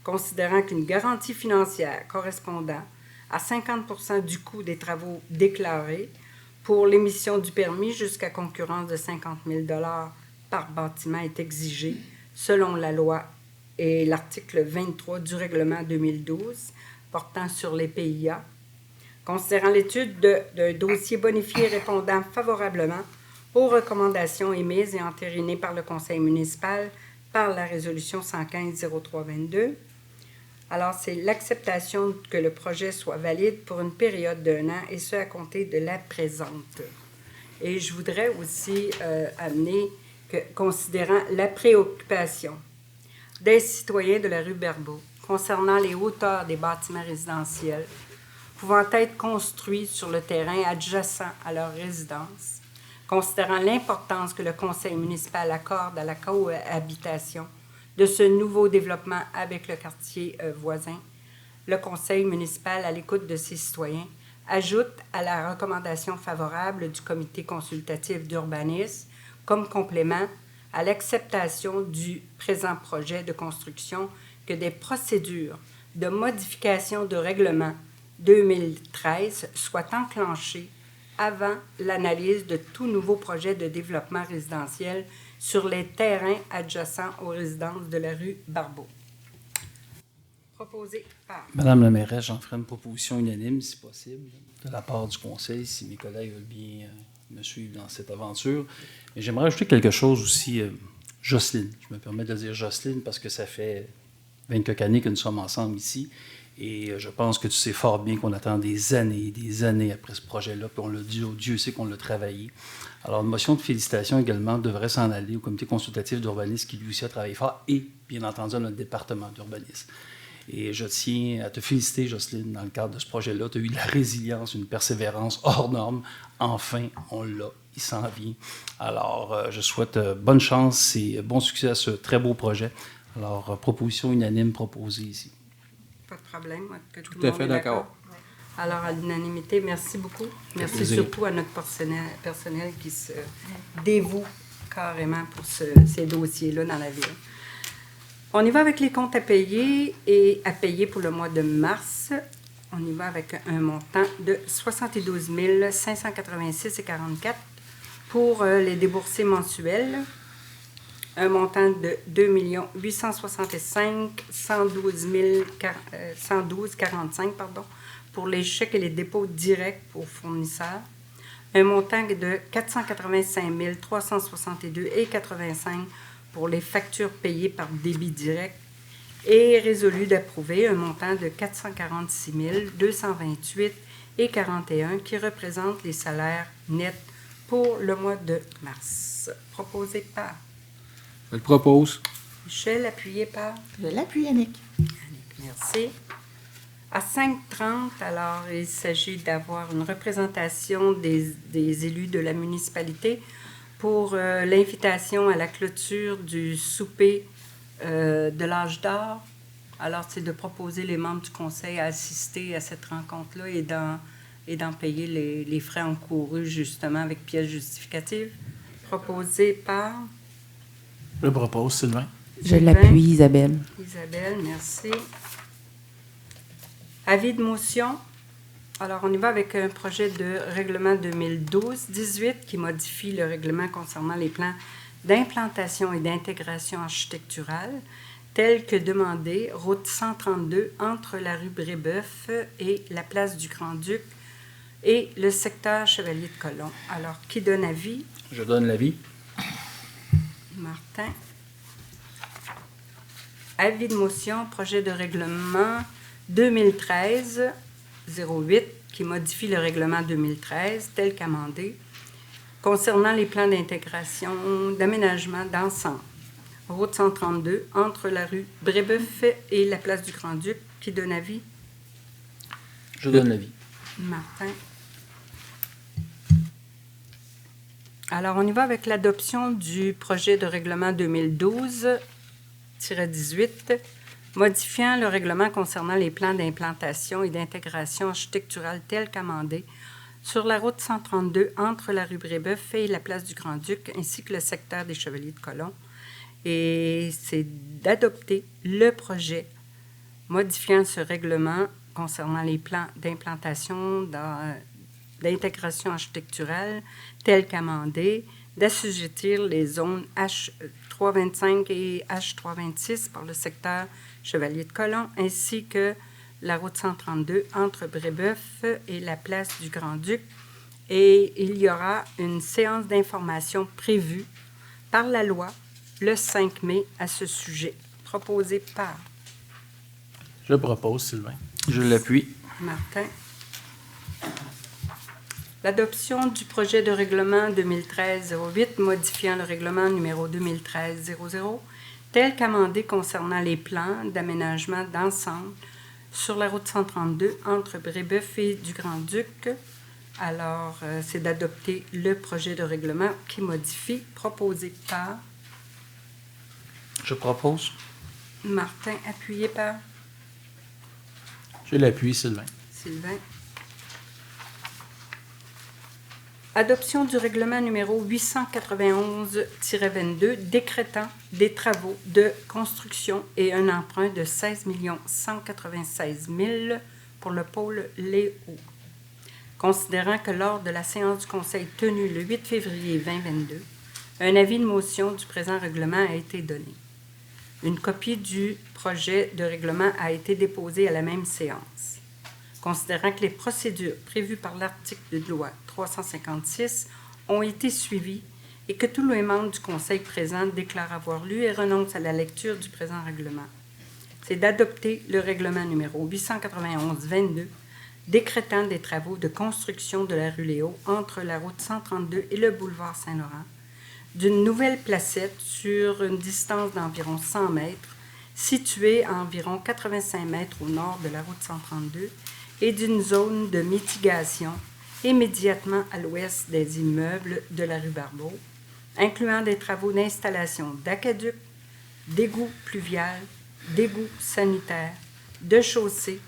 considérant qu'une garantie financière correspondant à 50% du coût des travaux déclarés pour l'émission du permis jusqu'à concurrence de 50 000 $ par bâtiment est exigée selon la loi et l'article 23 du règlement 2012 portant sur les PIA, considérant l'étude d'un dossier bonifié répondant favorablement aux recommandations émises et entérinées par le conseil municipal par la résolution 115-03-22. Alors, c'est l'acceptation que le projet soit valide pour une période d'1 an, et ce, à compter de la présente. Et je voudrais aussi amener que, considérant la préoccupation des citoyens de la rue Berbeau concernant les hauteurs des bâtiments résidentiels pouvant être construits sur le terrain adjacent à leur résidence, considérant l'importance que le conseil municipal accorde à la cohabitation de ce nouveau développement avec le quartier voisin, le conseil municipal, à l'écoute de ses citoyens, ajoute à la recommandation favorable du comité consultatif d'urbanisme comme complément à l'acceptation du présent projet de construction que des procédures de modification de règlement 2013 soient enclenchées avant l'analyse de tout nouveau projet de développement résidentiel sur les terrains adjacents aux résidences de la rue Barbeau. Proposé par... Madame la mairesse, j'en ferai une proposition unanime, si possible, de la part du conseil, si mes collègues veulent bien me suivre dans cette aventure. Mais j'aimerais ajouter quelque chose aussi. Jocelyne, je me permets de dire Jocelyne parce que ça fait 20 quelques années que nous sommes ensemble ici. Et je pense que tu sais fort bien qu'on attend des années après ce projet-là, puis on l'a dit, Dieu sait qu'on l'a travaillé. Alors, une motion de félicitations également devrait s'en aller au comité consultatif d'urbanisme qui lui aussi a travaillé fort et, bien entendu, à notre département d'urbanisme. Et je tiens à te féliciter, Jocelyne, dans le cadre de ce projet-là. Tu as eu de la résilience, une persévérance hors norme. Enfin, on l'a, il s'en vient. Alors, je souhaite bonne chance et bon succès à ce très beau projet. Alors, proposition unanime proposée ici. Pas de problème. Que tout à fait d'accord. Alors, à l'unanimité, merci beaucoup. Merci surtout à notre personnel qui se dévoue carrément pour ces dossiers-là dans la ville. On y va avec les comptes à payer et à payer pour le mois de mars. On y va avec un montant de 72 586,44 pour les déboursés mensuels. Un montant de 2 865 112,45 pour les chèques et les dépôts directs aux fournisseurs. Un montant de 485 362,85 pour les factures payées par débit direct et résolu d'approuver un montant de 446 228,41 qui représente les salaires nets pour le mois de mars. Proposé par... Je le propose. Michel, appuyé par... Je l'appuie, Yannick. Merci. À 5h30, alors, il s'agit d'avoir une représentation des élus de la municipalité pour l'invitation à la clôture du souper de l'âge d'or. Alors, c'est de proposer les membres du conseil à assister à cette rencontre-là et d'en payer les frais encourus, justement, avec pièces justificatives. Proposé par... Je propose, Sylvain. Je l'appuie, Isabelle. Isabelle, merci. Avis de motion. Alors, on y va avec un projet de règlement 2012-18 qui modifie le règlement concernant les plans d'implantation et d'intégration architecturale, tel que demandé, route 132 entre la rue Brébeuf et la place du Grand-Duc et le secteur Chevalier-de-Colomb. Alors, qui donne avis? Je donne l'avis. Martin. Avis de motion, projet de règlement 2013-08 qui modifie le règlement 2013 tel qu'amendé concernant les plans d'intégration d'aménagement d'ensemble. Route 132 entre la rue Brébeuf et la place du Grand-Duc. Qui donne avis? Je donne l'avis. Martin. Alors, on y va avec l'adoption du projet de règlement 2012-18, modifiant le règlement concernant les plans d'implantation et d'intégration architecturale tels qu'amendés sur la route 132 entre la rue Brébeuf et la place du Grand-Duc, ainsi que le secteur des Chevaliers-de-Colomb. Et c'est d'adopter le projet modifiant ce règlement concernant les plans d'implantation d'intégration architecturale tels qu'amendés, d'assujettir les zones H325 et H326 par le secteur Chevalier-de-Colomb, ainsi que la route 132 entre Brébeuf et la place du Grand-Duc. Et il y aura une séance d'information prévue par la loi le 5 mai à ce sujet, proposé par... Je propose, Sylvain. Je l'appuie. Martin. L'adoption du projet de règlement 2013-08 modifiant le règlement numéro 2013-00 tel qu'amendé concernant les plans d'aménagement d'ensemble sur la route 132 entre Brébeuf et du Grand-Duc, Alors, c'est d'adopter le projet de règlement qui modifie, proposé par Je propose. Martin, appuyé par Je l'appuie, Sylvain. Sylvain. Adoption du règlement numéro 891-22 décrétant des travaux de construction et un emprunt de 16 196 000 pour le pôle Léo. Considérant que lors de la séance du Conseil tenue le 8 février 2022, un avis de motion du présent règlement a été donné. Une copie du projet de règlement a été déposée à la même séance. Considérant que les procédures prévues par l'article de loi 356 ont été suivies et que tous les membres du Conseil présent déclarent avoir lu et renoncent à la lecture du présent règlement, c'est d'adopter le règlement numéro 891-22 décrétant des travaux de construction de la rue Léo entre la route 132 et le boulevard Saint-Laurent, d'une nouvelle placette sur une distance d'environ 100 mètres, située à environ 85 mètres au nord de la route 132, et d'une zone de mitigation immédiatement à l'ouest des immeubles de la rue Barbeau, incluant des travaux d'installation d'aqueducs, d'égouts pluviales, d'égouts sanitaires, de chaussées,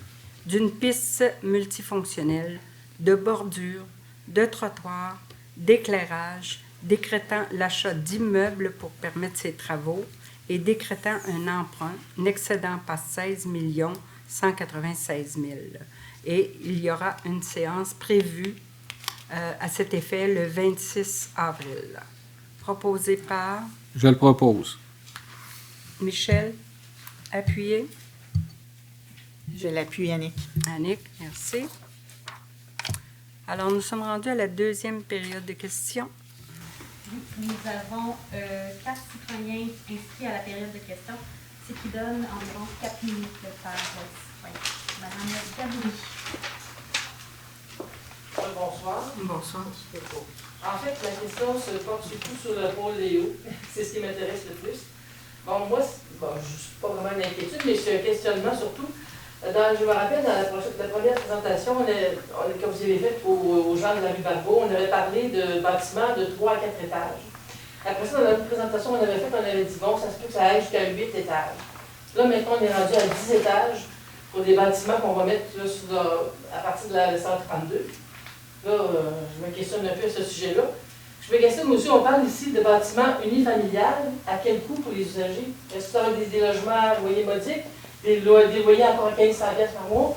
d'une piste multifonctionnelle, de bordures, de trottoirs, d'éclairage, décrétant l'achat d'immeubles pour permettre ces travaux et décrétant un emprunt n'excédant pas 16 196 000. Et il y aura une séance prévue à cet effet le 26 avril. Proposé par Je le propose. Michel, appuyé. Je l'appuie, Annick. Annick, merci. Alors, nous sommes rendus à la deuxième période de questions. Nous avons 4 citoyens inscrits à la période de questions, ce qui donne environ 4 minutes par citoyen. Madame Gaboury. Bonsoir. Bonsoir. En fait, la question se porte surtout sur le pôle Léo. C'est ce qui m'intéresse le plus. Bon, moi, je ne suis pas vraiment une inquiétude, mais c'est un questionnement surtout. Je me rappelle, dans la première présentation, que vous avez faite aux gens de la rue Barbeau, on avait parlé de bâtiments de 3 à 4 étages. Après ça, dans la présentation qu'on avait faite, on avait dit, bon, ça se peut que ça aille jusqu'à 8 étages. Là, maintenant, on est rendu à 10 étages pour des bâtiments qu'on va mettre là, à partir de la 132. Là, je me questionne un peu à ce sujet-là. Je me questionne aussi, on parle ici de bâtiments unifamiliales. À quel coût pour les usagers? Est-ce que ça va être des logements à loyer modique, des loyers encore à 1500$ par mois?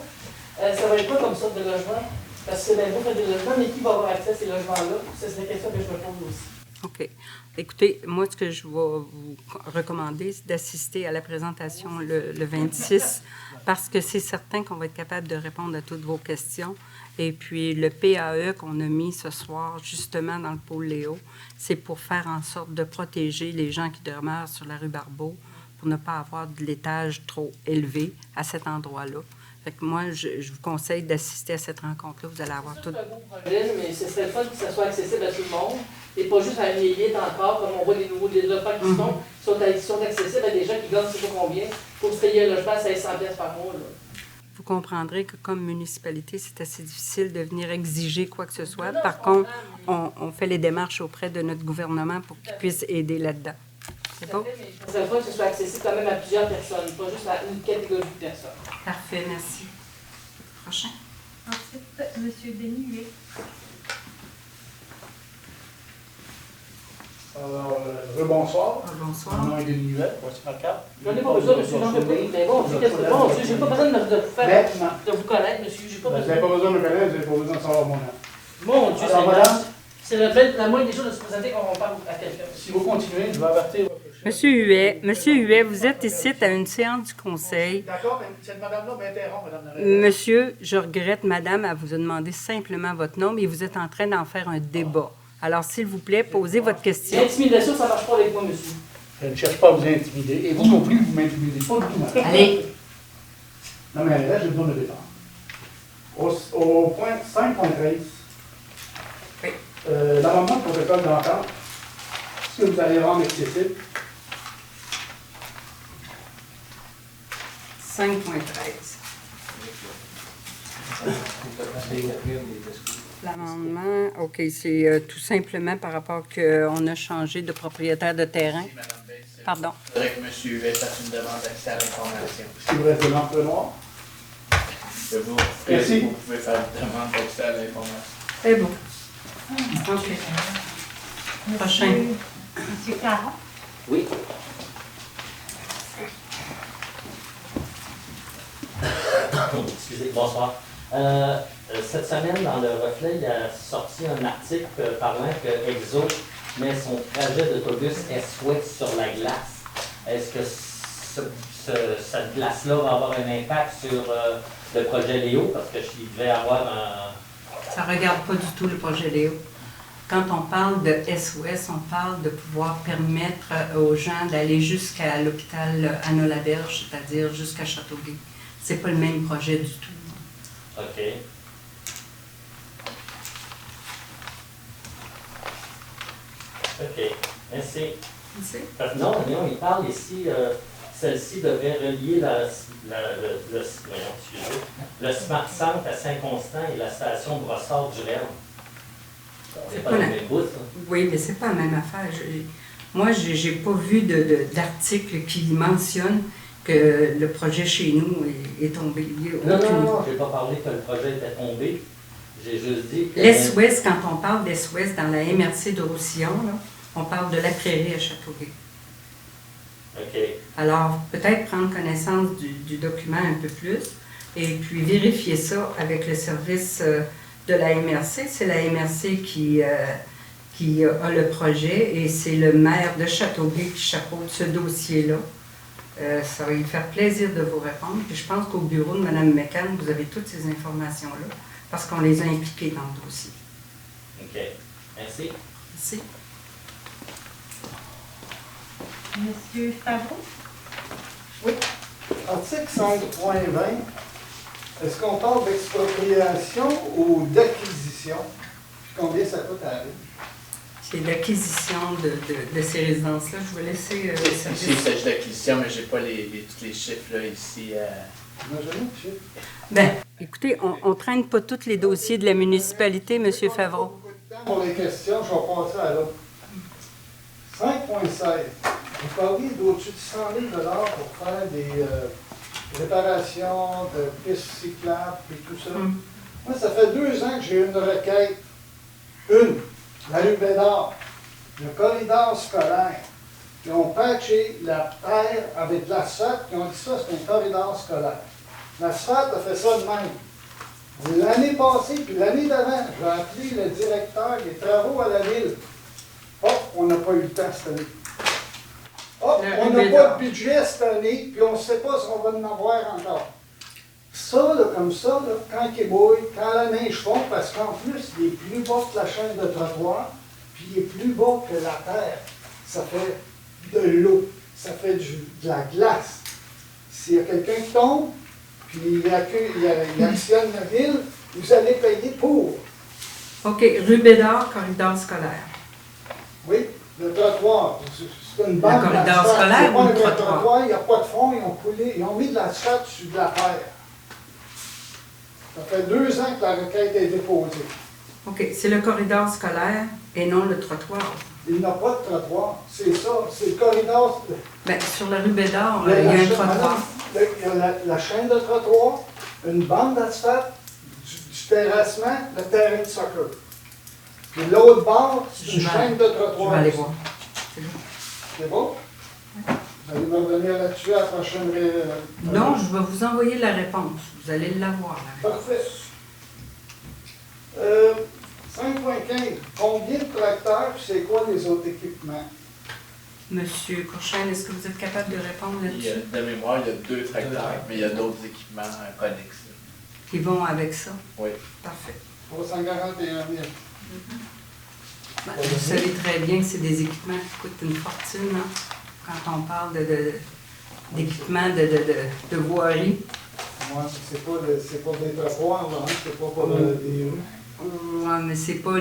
Ça va être quoi comme sorte de logement? Parce que c'est bien beau faire des logements, mais qui va avoir accès à ces logements-là? C'est la question que je me pose aussi. OK. Écoutez, moi, ce que je vais vous recommander, c'est d'assister à la présentation le 26, parce que c'est certain qu'on va être capable de répondre à toutes vos questions. Et puis, le PAE qu'on a mis ce soir, justement, dans le pôle Léo, c'est pour faire en sorte de protéger les gens qui demeurent sur la rue Barbeau pour ne pas avoir de l'étage trop élevé à cet endroit-là. Fait que moi, je vous conseille d'assister à cette rencontre-là. Vous allez avoir tout. C'est un beau projet, mais ce serait le fun que ça soit accessible à tout le monde. Et pas juste à une élite encore, comme on voit les nouveaux développements qui sont accessibles à des gens qui gagnent je ne sais pas combien pour se payer un logement à 500$ par mois. Là. Vous comprendrez que comme municipalité, c'est assez difficile de venir exiger quoi que ce soit. Par contre, on fait les démarches auprès de notre gouvernement pour qu'il puisse aider là-dedans. C'est bon? C'est le fun que ce soit accessible quand même à plusieurs personnes, pas juste à une catégorie de personnes. Parfait, merci. Prochain. Ensuite, M. Denis Huet. Alors, rebonsoir. Bonsoir. Mon nom est Denis Huet, voici ma carte. J'en ai pas besoin, monsieur, j'en fais pas. Mais bon, j'ai pas besoin de vous connaître, monsieur. J'ai pas Vous besoin. n'avez pas besoin de me connaître, vous n'avez pas besoin de savoir mon nom. Mon Dieu, c'est la moindre des choses de se présenter quand on parle à quelqu'un. Si vous continuez, je vais avertir votre chef. Monsieur Huet, vous êtes ici à une séance du Conseil. D'accord, mais cette madame-là m'interrompt, madame la Monsieur, je regrette, madame, à vous demander simplement votre nom, mais vous êtes en train d'en faire un débat. Alors, s'il vous plaît, posez votre question. L'intimidation, ça ne marche pas avec moi, monsieur. Je ne cherche pas à vous intimider. Et vous non plus, vous ne m'intimidez pas du tout, madame. Allez. Non, mais là, j'ai besoin de défendre. Au point 5.13, oui. L'amendement de protocole d'entente, est-ce que vous allez rendre accessible? 5.13. L'amendement, OK, c'est tout simplement par rapport qu'on a changé de propriétaire de terrain. Pardon. Il faudrait que M. Huet fasse une demande d'accès à l'information. Est-ce qu'il vous reste de l'entonnoir? Merci. Vous pouvez faire une demande d'accès à l'information. C'est bon. OK. Prochain. Monsieur Caron? Oui. Excusez, bonsoir. Cette semaine, dans le Reflet, il a sorti un article parlant que Exo met son trajet d'autobus est-ouest sur la glace. Est-ce que cette glace-là va avoir un impact sur le projet Léo? Parce qu'il devait avoir un... Ça ne regarde pas du tout le projet Léo. Quand on parle de SOS, on parle de pouvoir permettre aux gens d'aller jusqu'à l'hôpital Anna-Laberge, c'est-à-dire jusqu'à Châteauguay. C'est pas le même projet du tout. OK. OK. Merci. Merci. Parce que non, il parle ici, celle-ci devrait relier le Smart Centre à Saint-Constant et la station Brossard-Durenne. C'est pas le même bout, ça? Oui, mais c'est pas la même affaire. Moi, j'ai pas vu d'article qui mentionne que le projet chez nous est tombé. Non, j'ai pas parlé que le projet était tombé. J'ai juste dit que... L'Est-Ouest, quand on parle d'Est-Ouest dans la MRC de Roussillon, là, on parle de la prairie à Châteauguay. OK. Alors, peut-être prendre connaissance du document un peu plus et puis vérifier ça avec le service de la MRC. C'est la MRC qui a le projet et c'est le maire de Châteauguay qui chapeaute ce dossier-là. Ça va lui faire plaisir de vous répondre. Puis je pense qu'au bureau de Mme McCann, vous avez toutes ces informations-là parce qu'on les a impliquées dans le dossier. OK. Merci. Merci. Monsieur Favreau? Oui. Article 5.20. Est-ce qu'on parle d'expropriation ou d'acquisition? Combien ça coûte à la ville? C'est l'acquisition de ces résidences-là. Je vais laisser le service. Ici, il s'agit d'acquisition, mais je n'ai pas tous les chiffres là, ici. Bien, écoutez, on ne traîne pas tous les dossiers de la municipalité, M. Favreau. Pour les questions, je vais passer à l'autre. 5.16. Vous parliez d'au-dessus de 100 000 $ pour faire des réparations de pistes cyclables et tout ça. Moi, ça fait 2 ans que j'ai une requête. La rue Bédard, le corridor scolaire. Ils ont patché la terre avec de l'asphalte, ils ont dit ça, c'est un corridor scolaire. L'asphalte a fait ça de même. L'année passée, puis l'année d'avant, j'ai appelé le directeur des travaux à la ville. On n'a pas eu le temps cette année. On n'a pas de budget cette année, puis on ne sait pas si on va en avoir encore. Ça, là, comme ça, là, quand il bouille, quand la neige fond, parce qu'en plus, il est plus bas que la chaîne de trottoir, puis il est plus bas que la terre. Ça fait de l'eau, ça fait de la glace. S'il y a quelqu'un qui tombe, puis il actionne la ville, vous allez payer pour. OK, rue Bédard, corridor scolaire. Oui, le trottoir. C'est une bande. Le corridor scolaire ou le trottoir? Il n'y a pas de fond, ils ont mis de l'asphalte sur de la terre. Ça fait 2 ans que la requête est déposée. OK, c'est le corridor scolaire et non le trottoir. Il n'a pas de trottoir. C'est ça, c'est le corridor. Bien, sur la rue Bédard, il y a un trottoir. Il y a la chaîne de trottoir, une bande d'asphalte, du terrassement, le terrain de soccer. Puis l'autre bord, c'est une chaîne de trottoir. Je vais aller voir. C'est bon? Vous allez me revenir là-dessus à la prochaine Non, je vais vous envoyer la réponse. Vous allez l'avoir. Parfait. 5.15. Combien de tracteurs, puis c'est quoi les autres équipements? Monsieur Courchaine, est-ce que vous êtes capable de répondre là-dessus? De mémoire, il y a 2 tracteurs, mais il y a d'autres équipements connexes. Qui vont avec ça? Oui. Parfait. 341 000. Ben, vous savez très bien que c'est des équipements qui coûtent une fortune, hein, quand on parle d'équipements de voirie. Moi, c'est pas des trottoirs, hein, c'est pas pour des rues. Oui, mais c'est pas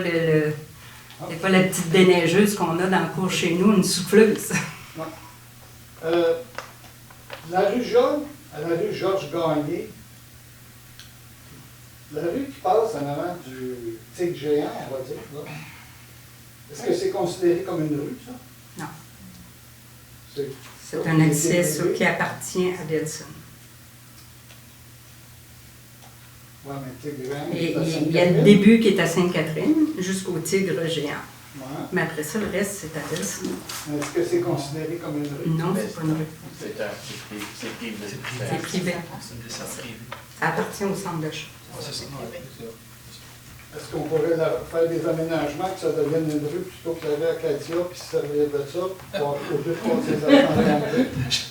c'est pas la petite déneigeuse qu'on a dans le cours chez nous, une souffleuse. Non. La rue Jaune, à la rue Georges Gagné, La rue qui passe en avant du tigre géant, on va dire, là. Est-ce que c'est considéré comme une rue, ça? Non. C'est un accès qui appartient à Delson. Ouais, mais tigre géant, Et c'est à il y a le Sainte-Catherine. début qui est à Sainte-Catherine, jusqu'au tigre géant. Ouais. Mais après ça, le reste, c'est à Delson. Est-ce que c'est considéré comme une rue? Non, c'est pas une rue. C'est privé. C'est privé. Ça appartient au centre d'achat. Est-ce qu'on pourrait faire des aménagements que ça devienne une rue plutôt que la rue Acadia, puis se servir de ça, pour au-dessus de ces enfants?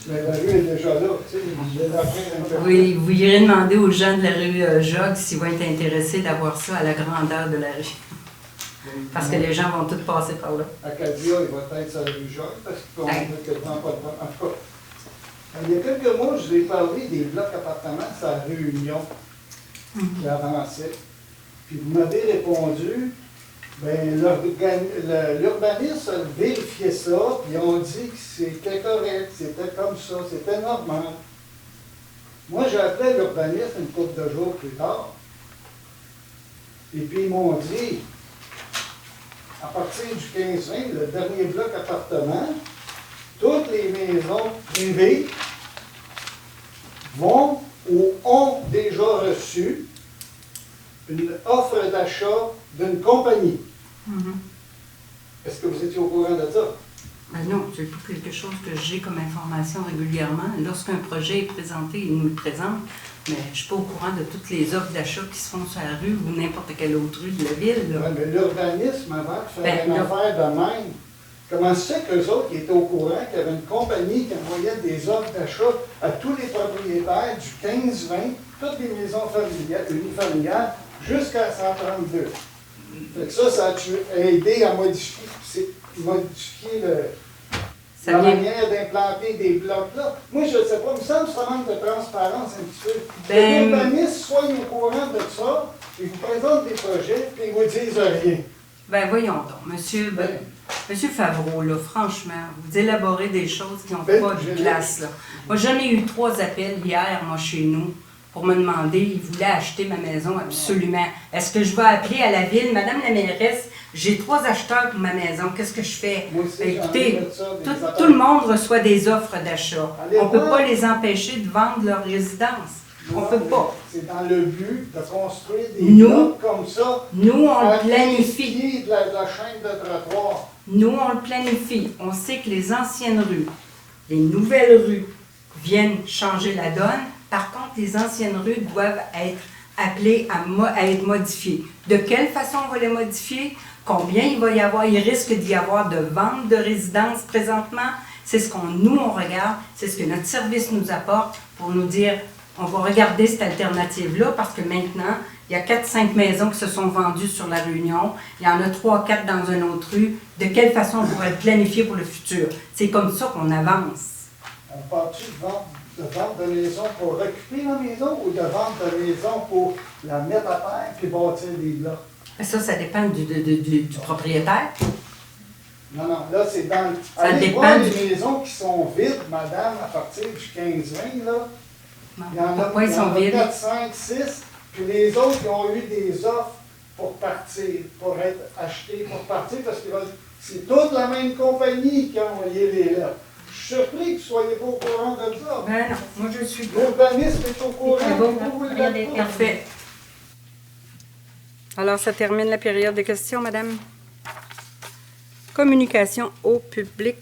Mais la rue est déjà là, tu sais, il est là après. Oui, vous irez demander aux gens de la rue Jog s'ils vont être intéressés d'avoir ça à la grandeur de la rue. Parce que les gens vont tous passer par là. Acadia, il va être sur la rue Jog, parce qu'on a quasiment pas de temps. En tout cas, il y a quelques mois, je vous ai parlé des blocs appartements sur la rue Union, qui avançaient. Puis vous m'avez répondu, ben l'urbaniste a vérifié ça, puis on dit que c'était correct, c'était comme ça, c'était normal. Moi, j'ai appelé l'urbaniste une couple de jours plus tard, et puis ils m'ont dit, à partir du 15-20, le dernier bloc appartement, toutes les maisons privées vont ou ont déjà reçu une offre d'achat d'une compagnie. Est-ce que vous étiez au courant de ça? Ben non, c'est pas quelque chose que j'ai comme information régulièrement. Lorsqu'un projet est présenté, il nous le présente, mais je ne suis pas au courant de toutes les offres d'achat qui se font sur la rue ou n'importe quelle autre rue de la ville. Ouais, mais l'urbanisme, avant de faire une affaire de même, comment se fait qu'eux autres qui étaient au courant qu'il y avait une compagnie qui envoyait des offres d'achat à tous les propriétaires du 15-20, toutes les maisons unifamiliales, jusqu'à 132. Fait que ça a aidé à modifier la manière d'implanter des blocs là. Moi, je ne sais pas, il me semble que ça manque de transparence un petit peu. Les urbanistes soient au courant de ça, ils vous présentent des projets, puis ils vous disent rien. Ben voyons donc, monsieur Favreau, là, franchement, vous élaborez des choses qui n'ont pas de place, là. Moi, j'en ai eu 3 appels hier, moi, chez nous, pour me demander, ils voulaient acheter ma maison absolument. Est-ce que je vais appeler à la ville, Madame la mairesse, j'ai 3 acheteurs pour ma maison, qu'est-ce que je fais? Écoutez, tout le monde reçoit des offres d'achat. On ne peut pas les empêcher de vendre leur résidence. On ne peut pas. C'est dans le but de construire des blocs comme ça. Nous, on le planifie. De la chaîne de trottoir. Nous, on le planifie. On sait que les anciennes rues, les nouvelles rues viennent changer la donne. Par contre, les anciennes rues doivent être appelées à être modifiées. De quelle façon on va les modifier? Combien il va y avoir? Il risque d'y avoir de ventes de résidences présentement. C'est ce qu'on regarde. C'est ce que notre service nous apporte pour nous dire, on va regarder cette alternative-là parce que maintenant, il y a 4-5 maisons qui se sont vendues sur la Réunion. Il y en a 3-4 dans une autre rue. De quelle façon on pourrait le planifier pour le futur? C'est comme ça qu'on avance. On part-tu de vendre de maison pour récupérer la maison ou de vendre de maison pour la mettre à terre puis bâtir des blocs? Ça dépend du propriétaire. Non, là, c'est dans... Ça dépend voir les maisons qui sont vides, madame, à partir du 15-20, là. Il y en a 4, 5, 6, puis les autres qui ont eu des offres pour partir, pour être achetés, pour partir, parce que c'est toute la même compagnie qui a envoyé les lettres. Je suis surpris que vous ne soyez pas au courant de ça. Ben non, moi je suis pas. L'urbanisme est au courant. Parfait. Alors, ça termine la période de questions, madame. Communication au public.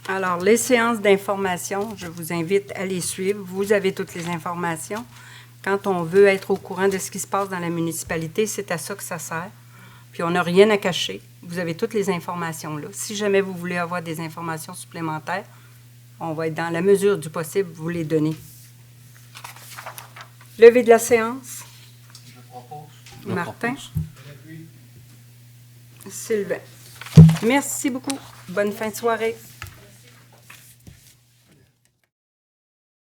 Alors, les séances d'information, je vous invite à les suivre. Vous avez toutes les informations. Quand on veut être au courant de ce qui se passe dans la municipalité, c'est à ça que ça sert. Puis, on n'a rien à cacher. Vous avez toutes les informations là. Si jamais vous voulez avoir des informations supplémentaires, on va être dans la mesure du possible, vous les donner. Levée de la séance. Martin. Sylvain. Merci beaucoup. Bonne fin de soirée.